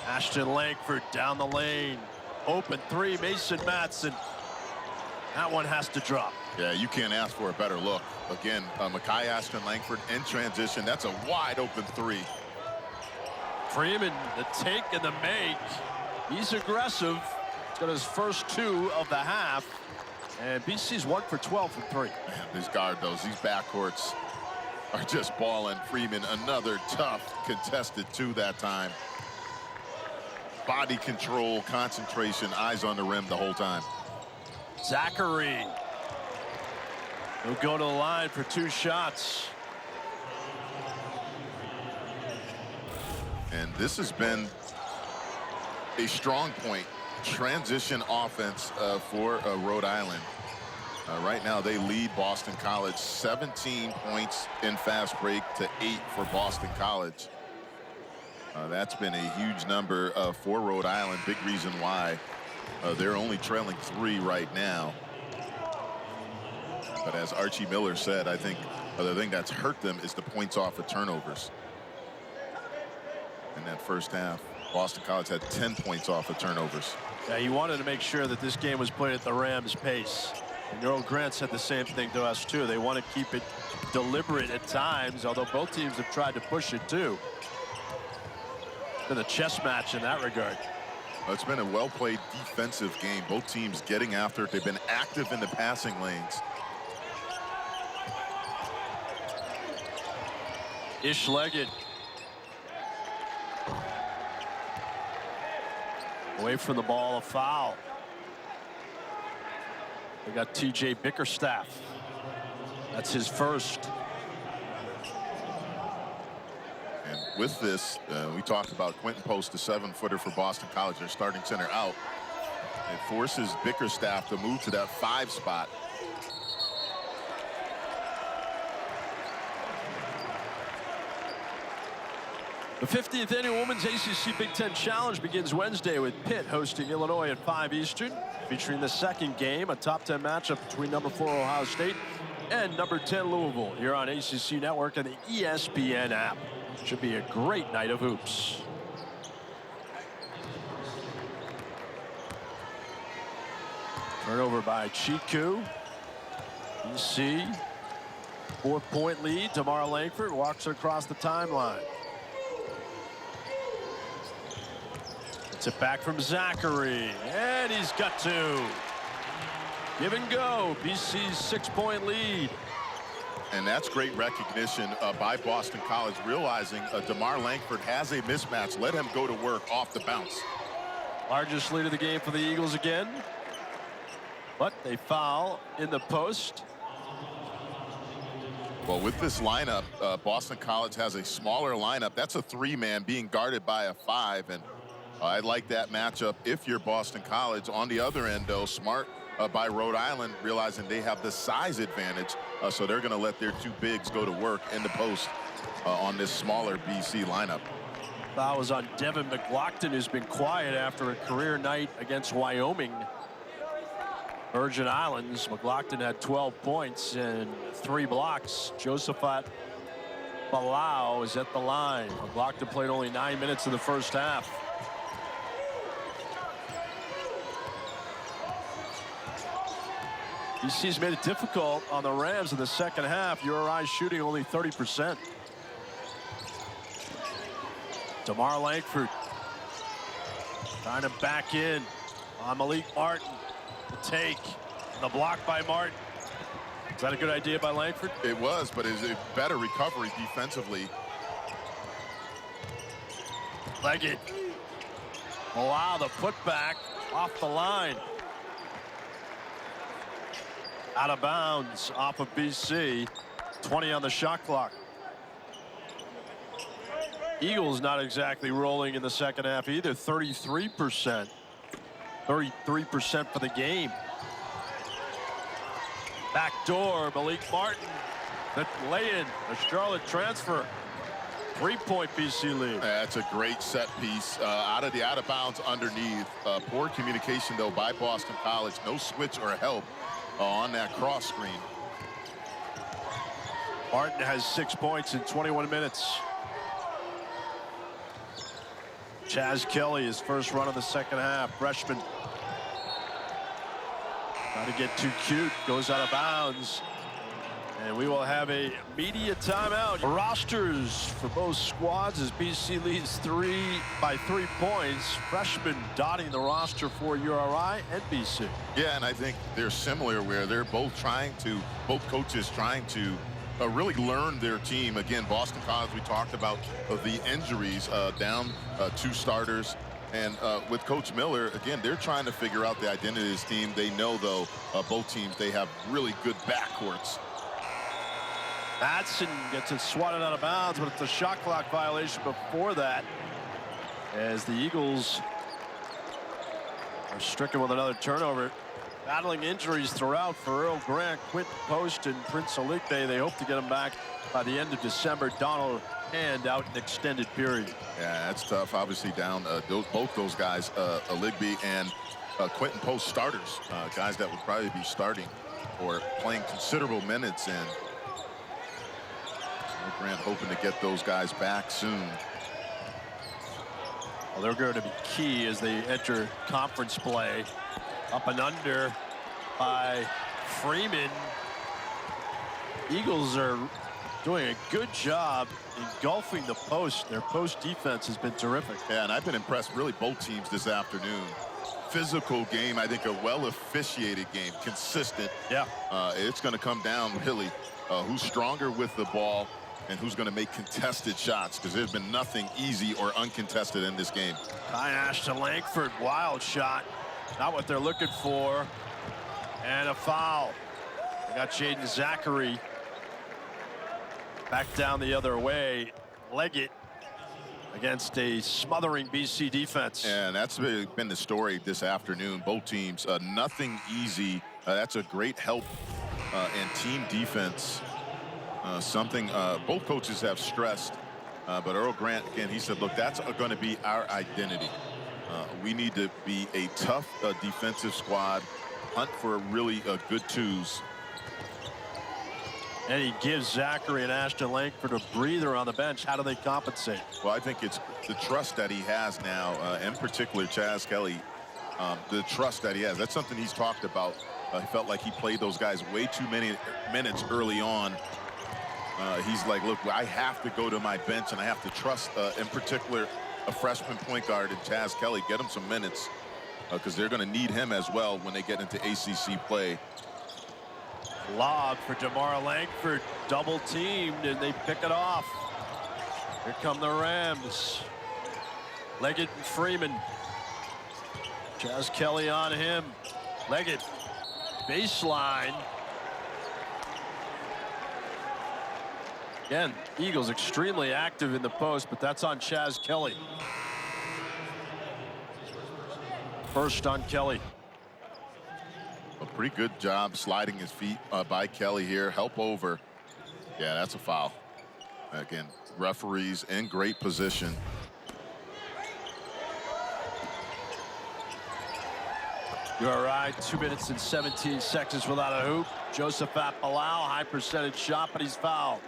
Ashton Langford down the lane. Open three, Mason Matson. That one has to drop. Yeah, you can't ask for a better look. Again, Mekhi Ashton Langford in transition. That's a wide open three. Freeman, the take and the make. He's aggressive. He's got his first 2 of the half. And BC's 1 for 12 from 3. Man, these these backcourts are just balling. Freeman, another tough contested 2 that time. Body control, concentration, eyes on the rim the whole time. Zackery will go to the line for 2 shots. And this has been a strong point. Transition offense for Rhode Island. Right now they lead Boston College 17 points in fast break to 8 for Boston College. That's been a huge number for Rhode Island. Big reason why they're only trailing 3 right now. But as Archie Miller said, I think the thing that's hurt them is the points off of turnovers. In that first half, Boston College had 10 points off of turnovers. Yeah, he wanted to make sure that this game was played at the Rams' pace. And Earl Grant said the same thing to us, too. They want to keep it deliberate at times, although both teams have tried to push it, too. Been a chess match in that regard. It's been a well-played defensive game. Both teams getting after it. They've been active in the passing lanes. Ish Leggett. Away from the ball, a foul. We got TJ Bickerstaff. That's his first. And with this, we talked about Quentin Post, the 7-footer for Boston College, their starting center, out. It forces Bickerstaff to move to that 5 spot. The 50th annual Women's ACC Big Ten Challenge begins Wednesday with Pitt hosting Illinois at 5 Eastern, featuring the second game, a top 10 matchup between number 4 Ohio State and number 10 Louisville, here on ACC Network and the ESPN app. Should be a great night of hoops. Turnover by Chiku. BC, 4-point lead. Tamara Langford walks across the timeline. It's it back from Zackery, and he's got 2. Give and go. BC's 6-point lead. And that's great recognition by Boston College, realizing DeMar Langford has a mismatch. Let him go to work off the bounce. Largest lead of the game for the Eagles again. But they foul in the post. Well, with this lineup, Boston College has a smaller lineup. That's a 3-man being guarded by a 5. And I like that matchup if you're Boston College. On the other end, though, smart by Rhode Island, realizing they have the size advantage. So they're going to let their 2 bigs go to work in the post on this smaller BC lineup. That was on Devin McLaughlin, who's been quiet after a career night against Wyoming. Virgin Islands. McLaughlin had 12 points and 3 blocks. Josephat Palau is at the line. McLaughlin played only 9 minutes in the first half. BC's made it difficult on the Rams in the second half. URI shooting only 30%. DeMar Langford trying to back in on Malik Martin. The take, the block by Martin. Is that a good idea by Langford? It was, but it's a better recovery defensively. Leggett. Wow, the putback off the line. Out of bounds off of BC. 20 on the shot clock. Eagles not exactly rolling in the second half either. 33%. 33% for the game. Backdoor, Malik Martin. The lay-in, a Charlotte transfer. 3-point BC lead. That's a great set piece out of the out-of-bounds underneath. Poor communication, though, by Boston College. No switch or help on that cross screen. Martin has 6 points in 21 minutes. Chaz Kelly, his first run of the second half. Freshman. Trying to get too cute. Goes out of bounds. And we will have a media timeout. Rosters for both squads as BC leads by 3 points. Freshmen dotting the roster for URI and BC. Yeah, and I think they're similar where they're both coaches trying to really learn their team. Again, Boston College, we talked about the injuries, down 2 starters. And with Coach Miller, again, they're trying to figure out the identity of this team. They know, though, both teams, they have really good backcourts. Madsen gets it swatted out of bounds, but it's a shot clock violation before that, as the Eagles are stricken with another turnover. Battling injuries throughout for Earl Grant, Quentin Post, and Prince Aligbe. They hope to get him back by the end of December. Donald Hand out an extended period. Yeah, that's tough. Obviously down both those guys, Aligbe and Quentin Post, starters, guys that would probably be starting or playing considerable minutes. And Grant hoping to get those guys back soon. Well, they're going to be key as they enter conference play. Up and under by Freeman. Eagles are doing a good job engulfing the post. Their post defense has been terrific. Yeah, and I've been impressed, really, both teams this afternoon. Physical game, I think a well-officiated game, consistent. Yeah. It's going to come down, really, who's stronger with the ball and who's going to make contested shots, because there's been nothing easy or uncontested in this game. Kai Ashton Langford, wild shot. Not what they're looking for. And a foul. They got Jaeden Zackery back down the other way. Leggett against a smothering BC defense. And that's been the story this afternoon. Both teams, nothing easy. That's a great help and team defense. Something both coaches have stressed. But Earl Grant, again, he said, look, that's going to be our identity. We need to be a tough defensive squad, hunt for really good twos. And he gives Zackery and Ashton Langford a breather on the bench. How do they compensate? Well, I think it's the trust that he has now, in particular Chaz Kelly, the trust that he has. That's something he's talked about. He felt like he played those guys way too many minutes early on. He's like, look, I have to go to my bench and I have to trust, in particular, a freshman point guard in Chaz Kelly, get him some minutes, because they're going to need him as well when they get into ACC play. Lob for DeMar Langford, double teamed, and they pick it off. Here come the Rams. Leggett and Freeman. Chaz Kelly on him. Leggett, baseline. Again, Eagles extremely active in the post, but that's on Chaz Kelly. First on Kelly. A pretty good job sliding his feet by Kelly here. Help over. Yeah, that's a foul. Again, referees in great position. You're right. 2 minutes and 17 seconds without a hoop. Joseph Palau, high percentage shot, but he's fouled.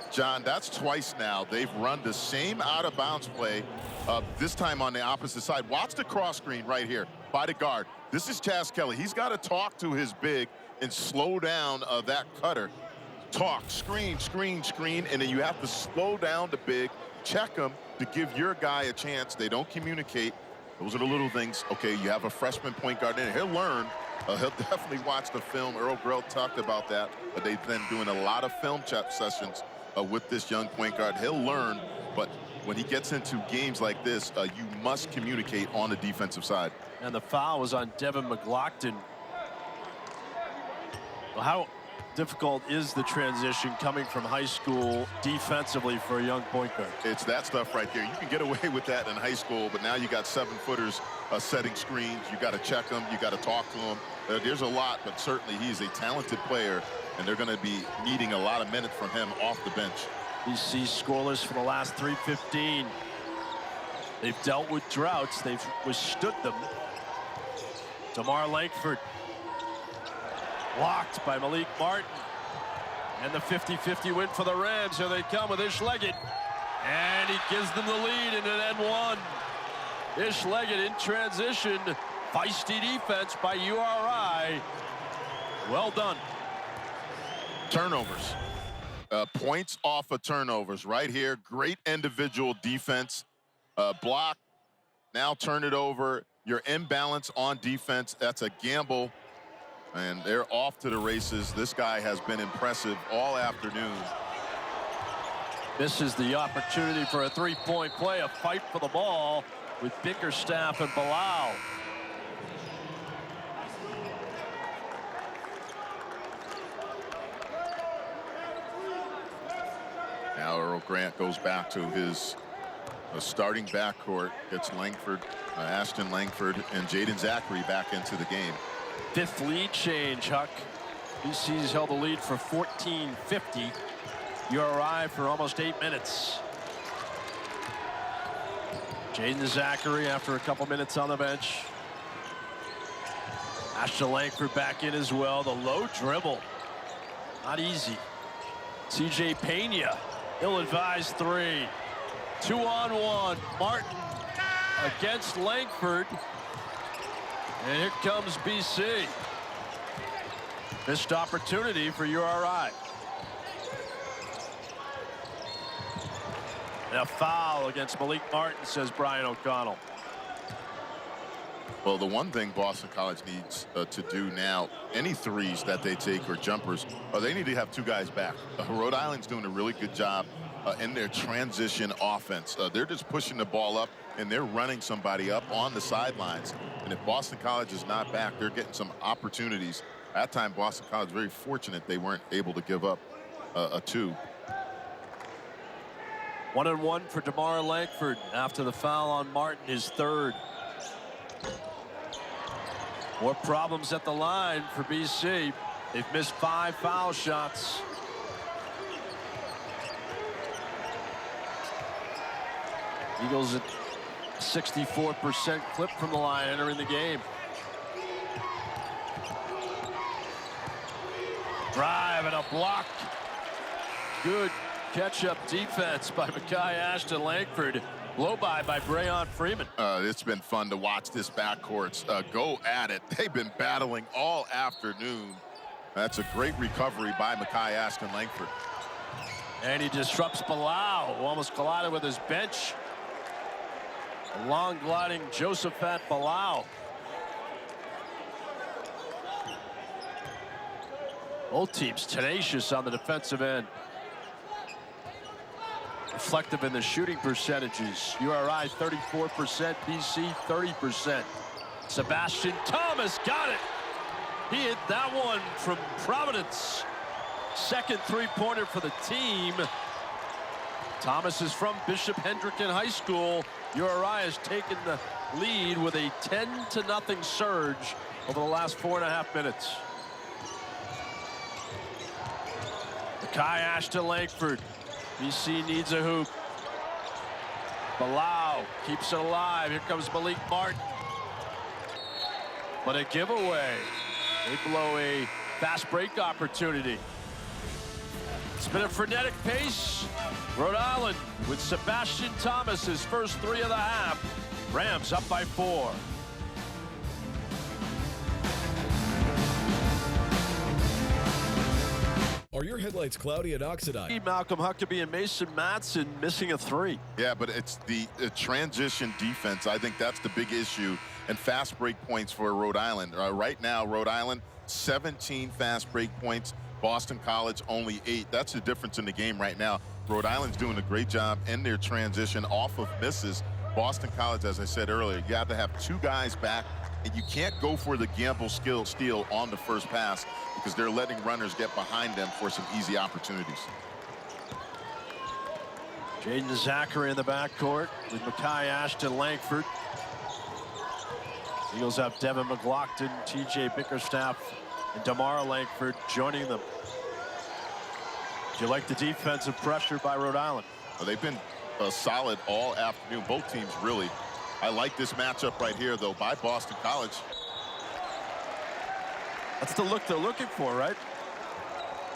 John, that's twice now. They've run the same out-of-bounds play, this time on the opposite side. Watch the cross screen right here by the guard. This is Chaz Kelly. He's got to talk to his big and slow down that cutter. Talk, screen, screen, screen, and then you have to slow down the big, check him to give your guy a chance. They don't communicate. Those are the little things. Okay, you have a freshman point guard in there. He'll learn. He'll definitely watch the film. Earl Grant talked about that. But they've been doing a lot of film check sessions with this young point guard. He'll learn, but when he gets into games like this, you must communicate on the defensive side. And the foul was on Devin McLaughlin. Well, how difficult is the transition coming from high school defensively for a young point guard? It's that stuff right there. You can get away with that in high school, but now you got 7-footers setting screens. You got to check them. You got to talk to them. There's a lot, but certainly he's a talented player, and they're going to be needing a lot of minutes from him off the bench. BC scoreless for the last 3:15. They've dealt with droughts. They've withstood them. DeMar Langford blocked by Malik Martin. And the 50-50 win for the Rams. Here they come with Ish Leggett. And he gives them the lead in an N1. Ish Leggett in transition. Feisty defense by URI. Well done. Turnovers. Points off of turnovers right here. Great individual defense. Block. Now turn it over. You're imbalance on defense. That's a gamble. And they're off to the races. This guy has been impressive all afternoon. Misses the opportunity for a three-point play. A fight for the ball with Bickerstaff and Bilal. Now Earl Grant goes back to his starting backcourt. Gets Langford, Ashton Langford, and Jaeden Zackery back into the game. Fifth lead change, Huck. BC's held the lead for 14:50. URI for almost 8 minutes. Jaeden Zackery after a couple minutes on the bench. Ashton Langford back in as well. The low dribble. Not easy. CJ Pena. Ill-advised three. 2-on-1. Martin against Langford. And here comes BC. Missed opportunity for URI. And a foul against Malik Martin, says Brian O'Connell. Well, the one thing Boston College needs to do now, any threes that they take or jumpers, they need to have two guys back. Rhode Island's doing a really good job in their transition offense. They're just pushing the ball up, and they're running somebody up on the sidelines. And if Boston College is not back, they're getting some opportunities. At that time, Boston College very fortunate they weren't able to give up a two. 1-and-1 for DeMar Langford after the foul on Martin, his third. More problems at the line for BC. They've missed 5 foul shots. Eagles at 64% clip from the line entering the game. Drive and a block. Good catch-up defense by Mekhi Ashton Langford. Blow-by by Brayon Freeman. It's been fun to watch this backcourt go at it. They've been battling all afternoon. That's a great recovery by Mekhi Ashton Langford. And he disrupts Bilal, who almost collided with his bench. A long gliding Josephat Bilal. Both teams tenacious on the defensive end. Reflective in the shooting percentages. URI 34%, BC 30%. Sebastian Thomas got it. He hit that one from Providence. Second three-pointer for the team. Thomas is from Bishop Hendricken High School. URI has taken the lead with a 10-0 surge over the last 4.5 minutes. Mekhi Ashton Langford. BC needs a hoop. Bilal keeps it alive. Here comes Malik Martin. But a giveaway. They blow a fast break opportunity. It's been a frenetic pace. Rhode Island with Sebastian Thomas, his first three of the half. Rams up by 4. Are your headlights cloudy and oxidized? Malcolm Huckabee and Mason Matson missing a 3. Yeah, but it's the transition defense. I think that's the big issue. And fast break points for Rhode Island. Right now, Rhode Island, 17 fast break points. Boston College, only 8. That's the difference in the game right now. Rhode Island's doing a great job in their transition off of misses. Boston College, as I said earlier, you have to have two guys back And you can't go for the gamble steal on the first pass because they're letting runners get behind them for some easy opportunities. Jaeden Zackery in the backcourt with Mekhi Ashton Langford. Eagles have Devin McLaughlin, T.J. Bickerstaff, and DeMar Langford joining them. Do you like the defensive pressure by Rhode Island? Well, they've been solid all afternoon. Both teams really. I like this matchup right here, though, by Boston College. That's the look they're looking for, right?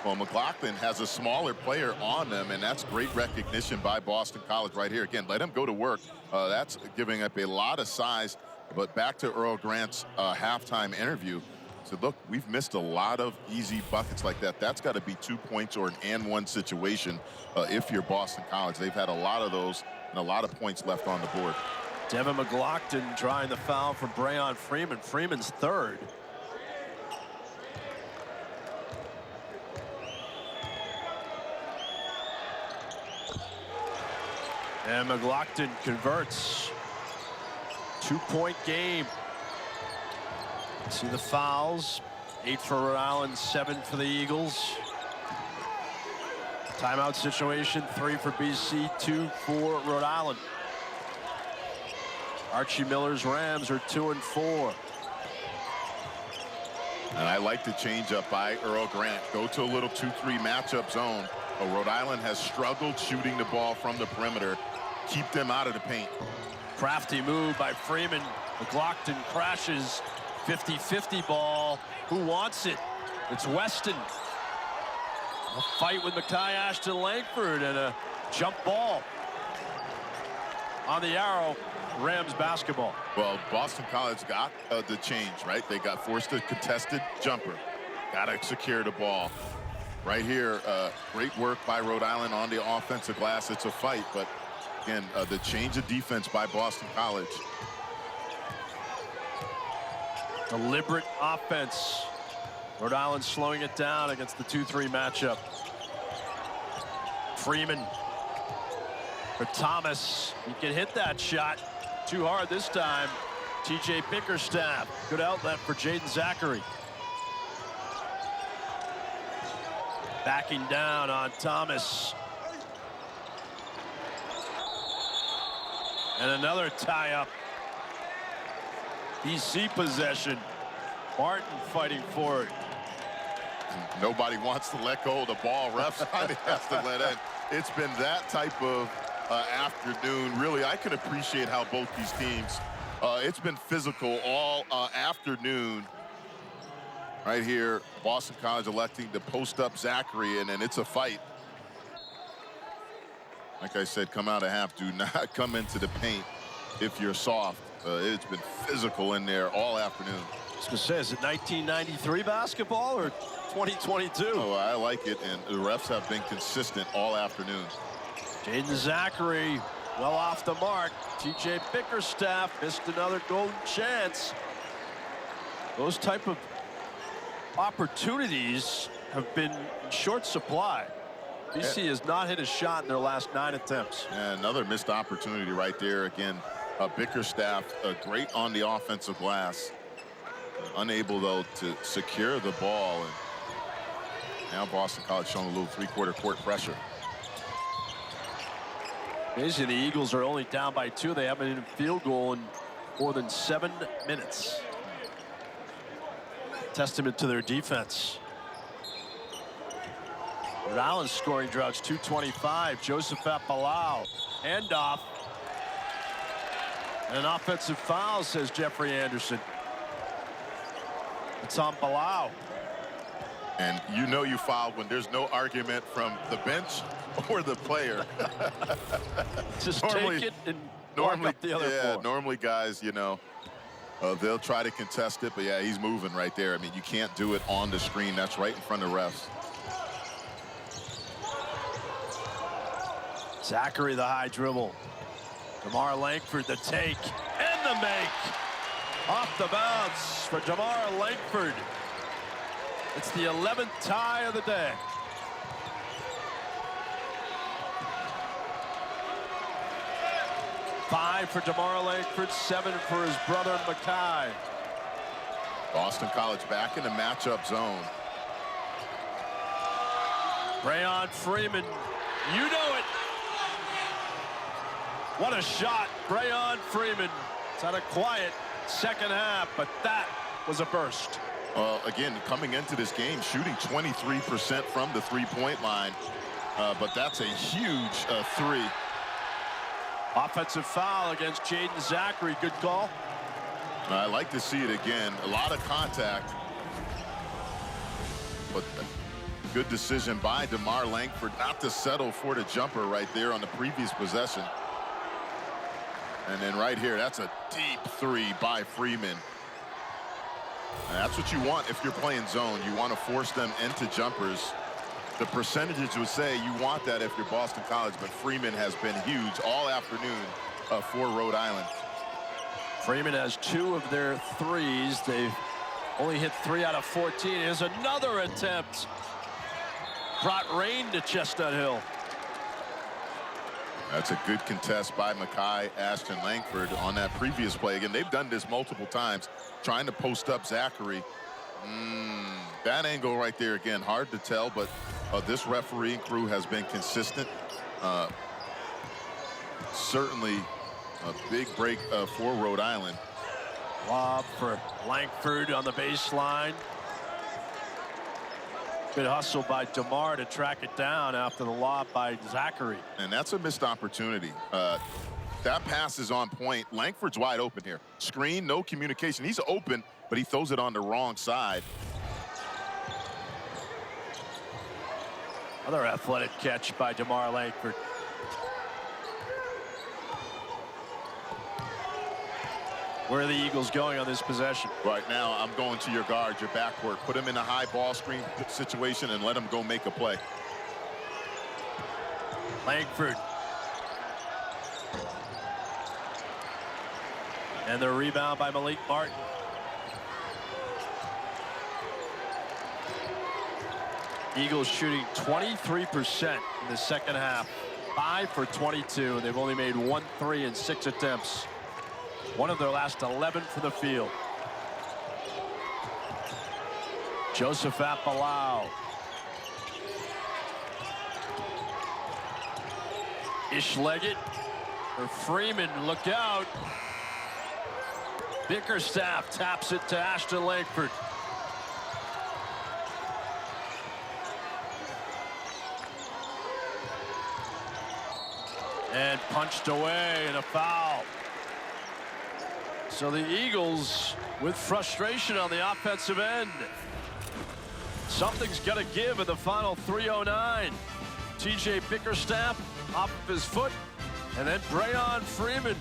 Well, McLaughlin has a smaller player on them, and that's great recognition by Boston College right here. Again, let him go to work. That's giving up a lot of size. But back to Earl Grant's halftime interview. So look, we've missed a lot of easy buckets like that. That's got to be 2 points or an and-one situation if you're Boston College. They've had a lot of those and a lot of points left on the board. Devin McLaughlin trying the foul from Brayon Freeman. Freeman's third. And McLaughlin converts. 2-point game. See the fouls. 8 for Rhode Island, 7 for the Eagles. Timeout situation, 3 for BC, 2 for Rhode Island. Archie Miller's Rams are 2-4. And I like the change up by Earl Grant. Go to a little 2-3 matchup zone. Rhode Island has struggled shooting the ball from the perimeter. Keep them out of the paint. Crafty move by Freeman. McLaughlin crashes. 50-50 ball. Who wants it? It's Weston. A fight with Mekhi Ashton Langford and a jump ball. On the arrow, Rams basketball. Well, Boston College got the change, right? They got forced a contested jumper. Got to secure the ball. Right here, great work by Rhode Island on the offensive glass. It's a fight, but again, the change of defense by Boston College. Deliberate offense. Rhode Island slowing it down against the 2-3 matchup. Freeman for Thomas. He can hit that shot. Too hard this time. T.J. Bickerstaff. Good outlet for Jaeden Zackery. Backing down on Thomas. And another tie-up. BC possession. Martin fighting for it. Nobody wants to let go of the ball. Refs has to let in. It's been that type of afternoon. Really, I can appreciate how both these teams, it's been physical all afternoon. Right here, Boston College electing to post up Zackery, and then it's a fight. Like I said, come out of half. Do not come into the paint if you're soft. It's been physical in there all afternoon. I was going to say, is it 1993 basketball or 2022? Oh, I like it, and the refs have been consistent all afternoon. Jaeden Zackery well off the mark. T.J. Bickerstaff missed another golden chance. Those type of opportunities have been in short supply. BC has not hit a shot in their last 9 attempts. Yeah, another missed opportunity right there. Again, Bickerstaff great on the offensive glass. Unable, though, to secure the ball. And now Boston College showing a little three-quarter court pressure. Amazing, the Eagles are only down by 2. They haven't hit a field goal in more than 7 minutes. Testament to their defense. Rhode Island scoring droughts, 225. Josephat Palau, handoff. And an offensive foul, says Jeffrey Anderson. It's on Palau. And you know you fouled when there's no argument from the bench or the player. Just take it and walk up the other floor. Normally guys, you know, they'll try to contest it, but yeah, he's moving right there. I mean, you can't do it on the screen. That's right in front of refs. Zackery, the high dribble. DeMar Langford, the take and the make. Off the bounce for DeMar Langford. It's the 11th tie of the day. Five for DeMar Langford, 7 for his brother Mekhi. Boston College back in the matchup zone. Brayon Freeman, you know it. What a shot, Brayon Freeman. It's had a quiet second half, but that was a burst. Again, coming into this game, shooting 23% from the three-point line, but that's a huge three. Offensive foul against Jaeden Zackery. Good call. I like to see it again. A lot of contact, but good decision by DeMar Langford not to settle for the jumper right there on the previous possession. And then right here, that's a deep three by Freeman. And that's what you want if you're playing zone. You want to force them into jumpers. The percentages would say you want that if you're Boston College, but Freeman has been huge all afternoon for Rhode Island. Freeman has 2 of their threes. They've only hit 3 out of 14. Here's another attempt. Brought rain to Chestnut Hill. That's a good contest by Makai Ashton Langford on that previous play. Again, they've done this multiple times, trying to post up Zackery. That angle right there, again, hard to tell, but this refereeing crew has been consistent. Certainly a big break for Rhode Island. Lob for Langford on the baseline. Good hustle by DeMar to track it down after the lob by Zackery. And that's a missed opportunity. That pass is on point. Langford's wide open here. Screen, no communication. He's open, but he throws it on the wrong side. Another athletic catch by DeMar Langford. Where are the Eagles going on this possession? Right now, I'm going to your guard, your backcourt. Put him in a high ball screen situation and let him go make a play. Langford. And the rebound by Malik Martin. Eagles shooting 23% in the second half. 5 for 22. They've only made 1 3 in 6 attempts. One of their last 11 from the field. Joseph Appalau. Ish-Leggett for Freeman. Look out. Bickerstaff taps it to Ashton Langford. And punched away in a foul. So the Eagles with frustration on the offensive end. Something's got to give in the final 3:09. TJ Bickerstaff off of his foot, and then Brayon Freeman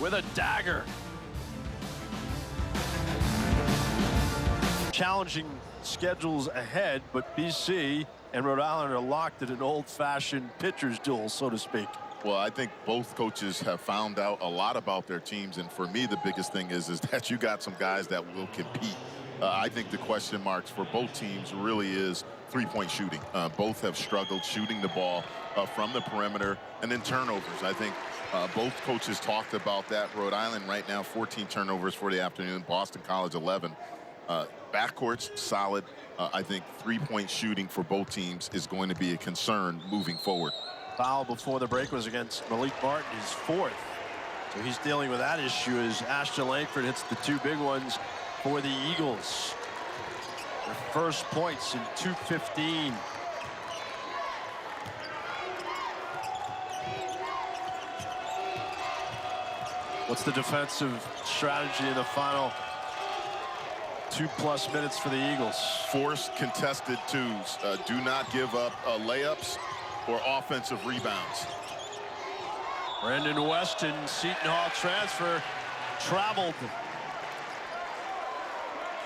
with a dagger. Challenging schedules ahead, but BC and Rhode Island are locked at an old-fashioned pitcher's duel, so to speak. Well, I think both coaches have found out a lot about their teams, and for me, the biggest thing is that you got some guys that will compete. I think the question marks for both teams really is three-point shooting. Both have struggled shooting the ball from the perimeter, and then turnovers. I think both coaches talked about that. Rhode Island right now, 14 turnovers for the afternoon. Boston College, 11. Backcourt's solid. I think three-point shooting for both teams is going to be a concern moving forward. Foul before the break was against Malik Martin, his 4th. So he's dealing with that issue as Ashton Langford hits the 2 big ones for the Eagles. Their first points in 2:15. What's the defensive strategy in the final 2+ minutes for the Eagles? Force contested twos. Do not give up layups or offensive rebounds. Brendan Weston, Seton Hall transfer, traveled.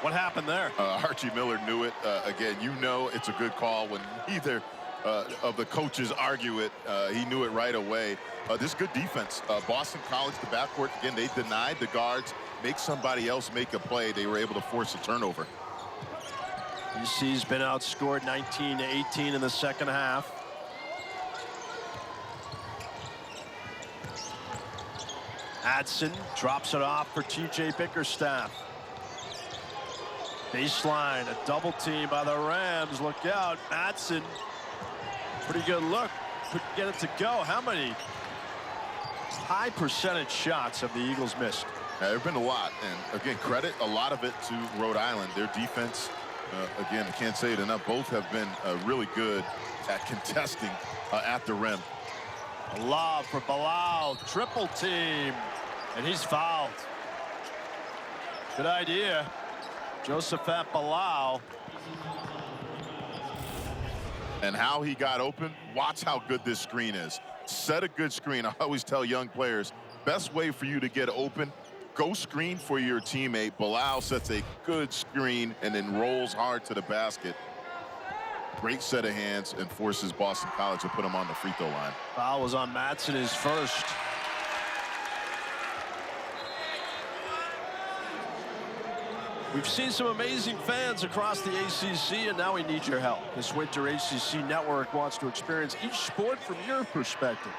What happened there? Archie Miller knew it. Again, you know it's a good call when either of the coaches argue it. He knew it right away. This is good defense. Boston College, the backcourt, again, they denied the guards. Make somebody else make a play. They were able to force a turnover. BC's been outscored 19-18 in the second half. Adson drops it off for TJ Bickerstaff. Baseline, a double team by the Rams. Look out, Madsen. Pretty good look. Couldn't get it to go. How many high percentage shots have the Eagles missed? There have been a lot, and again, credit a lot of it to Rhode Island. Their defense, again, I can't say it enough, both have been really good at contesting at the rim. A lob for Bilal, triple team, and he's fouled. Good idea, Josephat Bilal. And how he got open, watch how good this screen is. Set a good screen. I always tell young players, best way for you to get open, go screen for your teammate. Bilal sets a good screen and then rolls hard to the basket. Great set of hands and forces Boston College to put him on the free throw line. Foul was on Madsen, his first. We've seen some amazing fans across the ACC, and now we need your help. This winter, ACC Network wants to experience each sport from your perspective.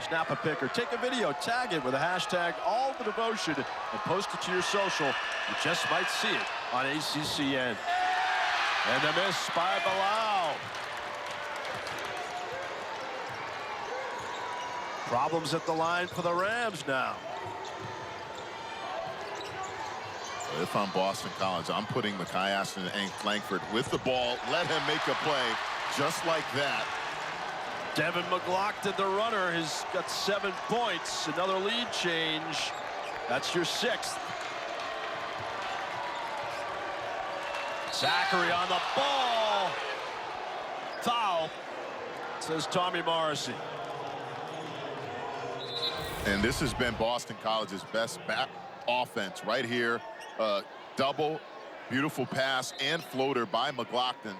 Snap a pic or take a video, tag it with a hashtag #AllTheDevotion, and post it to your social. You just might see it on ACCN. And a miss by Bilal. Problems at the line for the Rams now. If I'm Boston College, I'm putting Mekhi Ashton and Langford with the ball. Let him make a play just like that. Devin McLaughlin, the runner, has got 7 points. Another lead change. That's your 6th. Zackery on the ball. Foul, says Tommy Morrissey. And this has been Boston College's best back offense right here. Double, beautiful pass and floater by McLaughlin.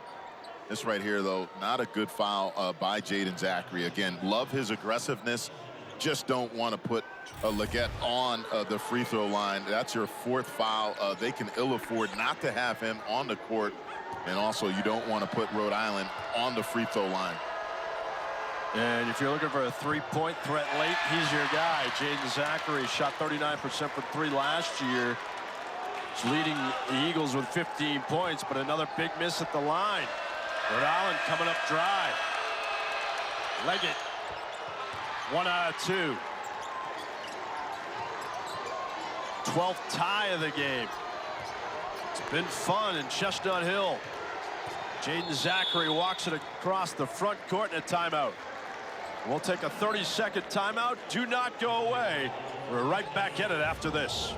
This right here, though, not a good foul by Jaeden Zackery. Again, love his aggressiveness. Just don't want to put Leggett on the free throw line. That's your 4th foul. They can ill afford not to have him on the court. And also, you don't want to put Rhode Island on the free throw line. And if you're looking for a 3-point threat late, he's your guy. Jaeden Zackery shot 39% from 3 last year. He's leading the Eagles with 15 points, but another big miss at the line. Rhode Island coming up dry. Leggett, 1 out of 2. 12th tie of the game. It's been fun in Chestnut Hill. Jaeden Zackery walks it across the front court in a timeout. We'll take a 30-second timeout. Do not go away. We're right back at it after this.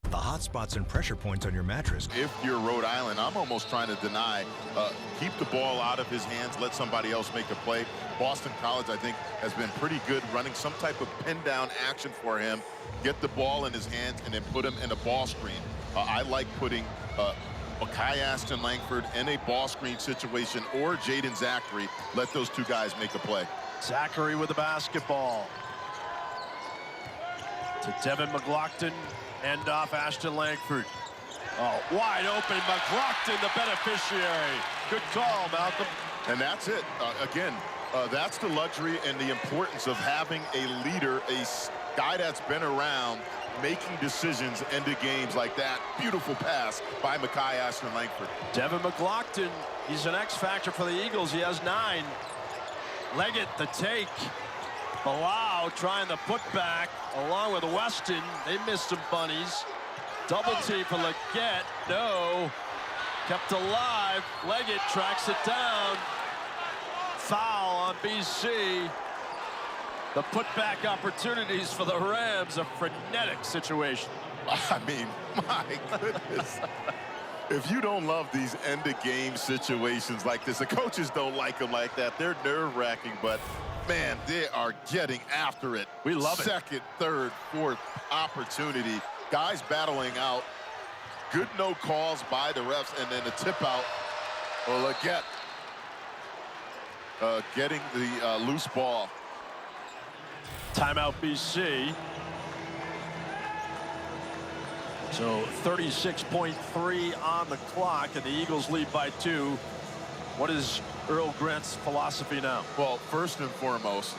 The hot spots and pressure points on your mattress. If you're Rhode Island, I'm almost trying to deny. Keep the ball out of his hands. Let somebody else make a play. Boston College, I think, has been pretty good running some type of pin-down action for him. Get the ball in his hands and then put him in a ball screen. I like putting Mekhi Ashton Langford in a ball screen situation or Jaeden Zackery. Let those two guys make a play. Zackery with the basketball. To Devin McLaughlin. End off Ashton Langford. Oh, wide open. McLaughlin, the beneficiary. Good call, Malcolm. And that's it. Again, that's the luxury and the importance of having a leader, a guy that's been around making decisions into games like that. Beautiful pass by Mekhi Ashton Langford. Devin McLaughlin, he's an X factor for the Eagles. He has 9. Leggett, the take. Bilal trying the putback along with Weston. They missed some bunnies. Double team for Leggett. No. Kept alive. Leggett tracks it down. Foul on BC. The putback opportunities for the Rams, a frenetic situation. I mean, my goodness. If you don't love these end-of-game situations like this, the coaches don't like them like that. They're nerve-wracking, but man, they are getting after it. We love it. Second, third, fourth opportunity. Guys battling out. Good no calls by the refs, and then the tip out. Or Leggett getting the loose ball. Timeout BC. So 36.3 on the clock, and the Eagles lead by 2. What is Earl Grant's philosophy now? Well, first and foremost,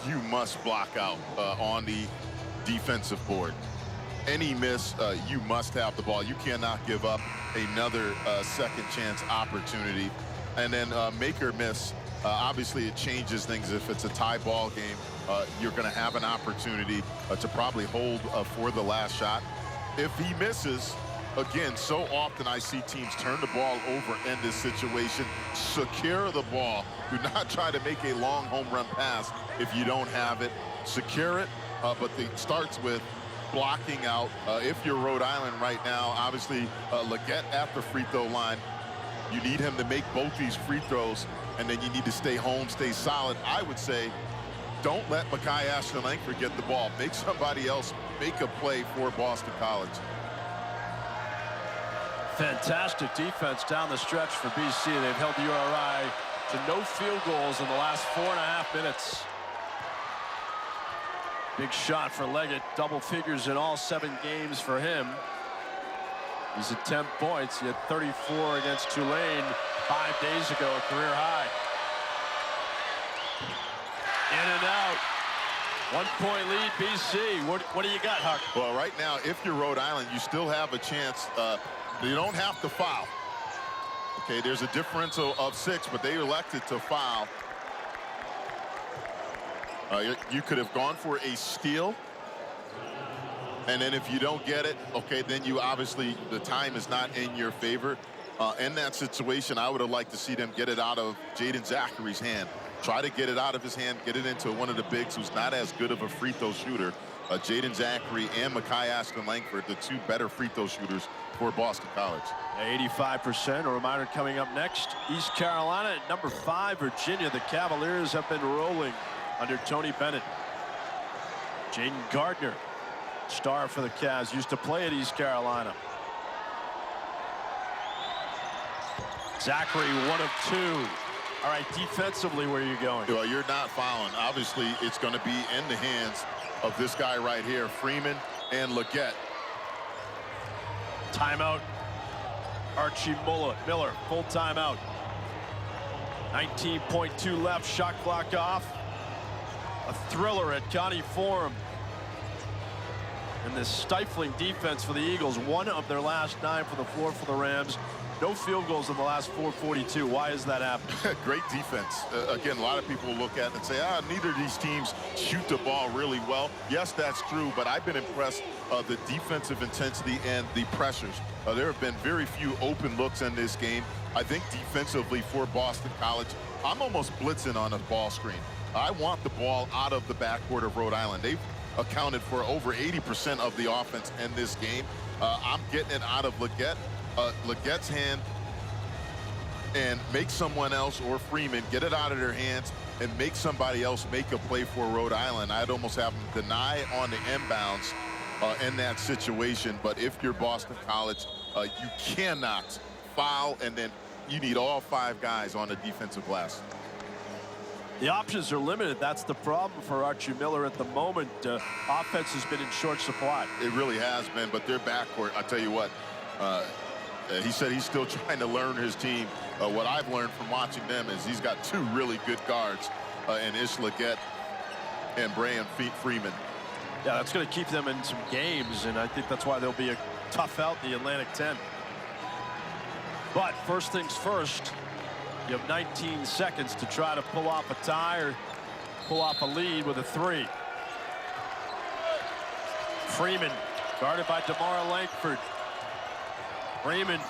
you must block out on the defensive board. Any miss, you must have the ball. You cannot give up another second chance opportunity. And then make or miss, obviously it changes things. If it's a tie ball game, you're going to have an opportunity to probably hold for the last shot. If he misses, again, so often I see teams turn the ball over in this situation. Secure the ball. Do not try to make a long home run pass if you don't have it. Secure it, but it starts with blocking out. If you're Rhode Island right now, obviously Leggett at the free throw line, you need him to make both these free throws, and then you need to stay home, stay solid. I would say don't let Makai Ashton-Langford get the ball. Make somebody else make a play for Boston College. Fantastic defense down the stretch for BC. They've held URI to no field goals in the last 4.5 minutes. Big shot for Leggett, double figures in all 7 games for him. He's at 10 points. He had 34 against Tulane 5 days ago, a career high. In and out. 1-point lead, BC. What do you got, Huck? Well, right now, if you're Rhode Island, you still have a chance. You don't have to foul. Okay, there's a differential of 6, but they elected to foul. You could have gone for a steal, and then if you don't get it, okay, then you obviously, the time is not in your favor. In that situation, I would have liked to see them get it out of Jaeden Zackery's hand. Try to get it out of his hand, get it into one of the bigs who's not as good of a free throw shooter. Jaeden Zackery and Makai Ashton-Langford, the 2 better free throw shooters for Boston College. 85%. A reminder coming up next. East Carolina at number 5, Virginia. The Cavaliers have been rolling under Tony Bennett. Jaden Gardner, star for the Cavs, used to play at East Carolina. Zackery, 1 of 2. All right, defensively, where are you going? Well, you're not fouling. Obviously, it's going to be in the hands of this guy right here, Freeman and Leggett. Timeout. Archie Miller, full timeout. 19.2 left, shot clock off. A thriller at County Forum. And this stifling defense for the Eagles, 1 of their last 9 for the floor for the Rams. No field goals in the last 4:42. Why is that happening? Great defense. Again, a lot of people look at it and say, neither of these teams shoot the ball really well. Yes, that's true, but I've been impressed the defensive intensity and the pressures. There have been very few open looks in this game. I think defensively for Boston College, I'm almost blitzing on a ball screen. I want the ball out of the backcourt of Rhode Island. They've accounted for over 80% of the offense in this game. I'm getting it out of Leggett's hand, and make someone else or Freeman get it out of their hands and make somebody else make a play for Rhode Island. I'd almost have them deny on the inbounds in that situation. But if you're Boston College, you cannot foul, and then you need all 5 guys on the defensive glass. The options are limited. That's the problem for Archie Miller at the moment. Offense has been in short supply. It really has been, but their backcourt, I tell you what, he said he's still trying to learn his team. What I've learned from watching them is he's got 2 really good guards in Ish Leggett and Brian Freeman. Yeah, that's going to keep them in some games, and I think that's why they'll be a tough out in the Atlantic 10. But first things first, you have 19 seconds to try to pull off a tie or pull off a lead with a 3. Freeman, guarded by DeMar Langford. Freeman.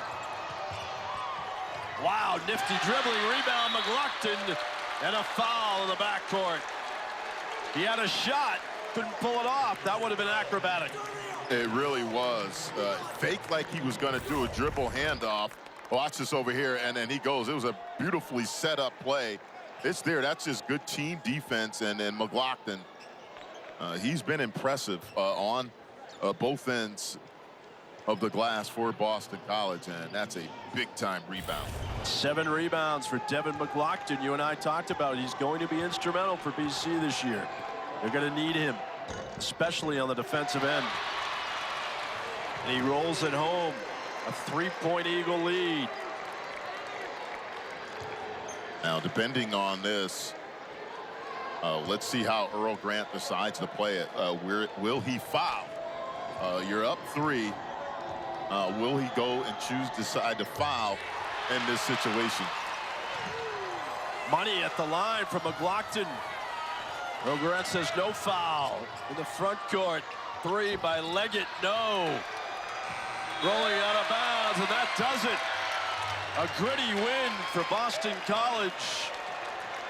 Wow, nifty dribbling, rebound, McLaughlin, and a foul in the backcourt. He had a shot, couldn't pull it off. That would have been acrobatic. It really was. Fake like he was going to do a dribble handoff. Watch this over here, and then he goes. It was a beautifully set up play. It's there. That's just good team defense. And then McLaughlin, he's been impressive on both ends of the glass for Boston College, and that's a big-time rebound. 7 rebounds for Devin McLaughlin. You and I talked about it. He's going to be instrumental for BC this year. They're going to need him, especially on the defensive end. And he rolls it home. A 3-point Eagle lead. Now, depending on this, Let's see how Earl Grant decides to play it. Will he foul? You're up 3. Will he go and decide to foul in this situation? Money at the line from McLaughlin. Earl Grant says no foul in the front court. 3 by Leggett, no. Rolling out of bounds, and that does it. A gritty win for Boston College.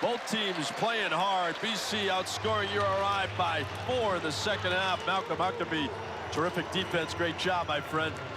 Both teams playing hard. BC outscoring URI by 4 in the second half. Malcolm Huckabee, terrific defense. Great job, my friend.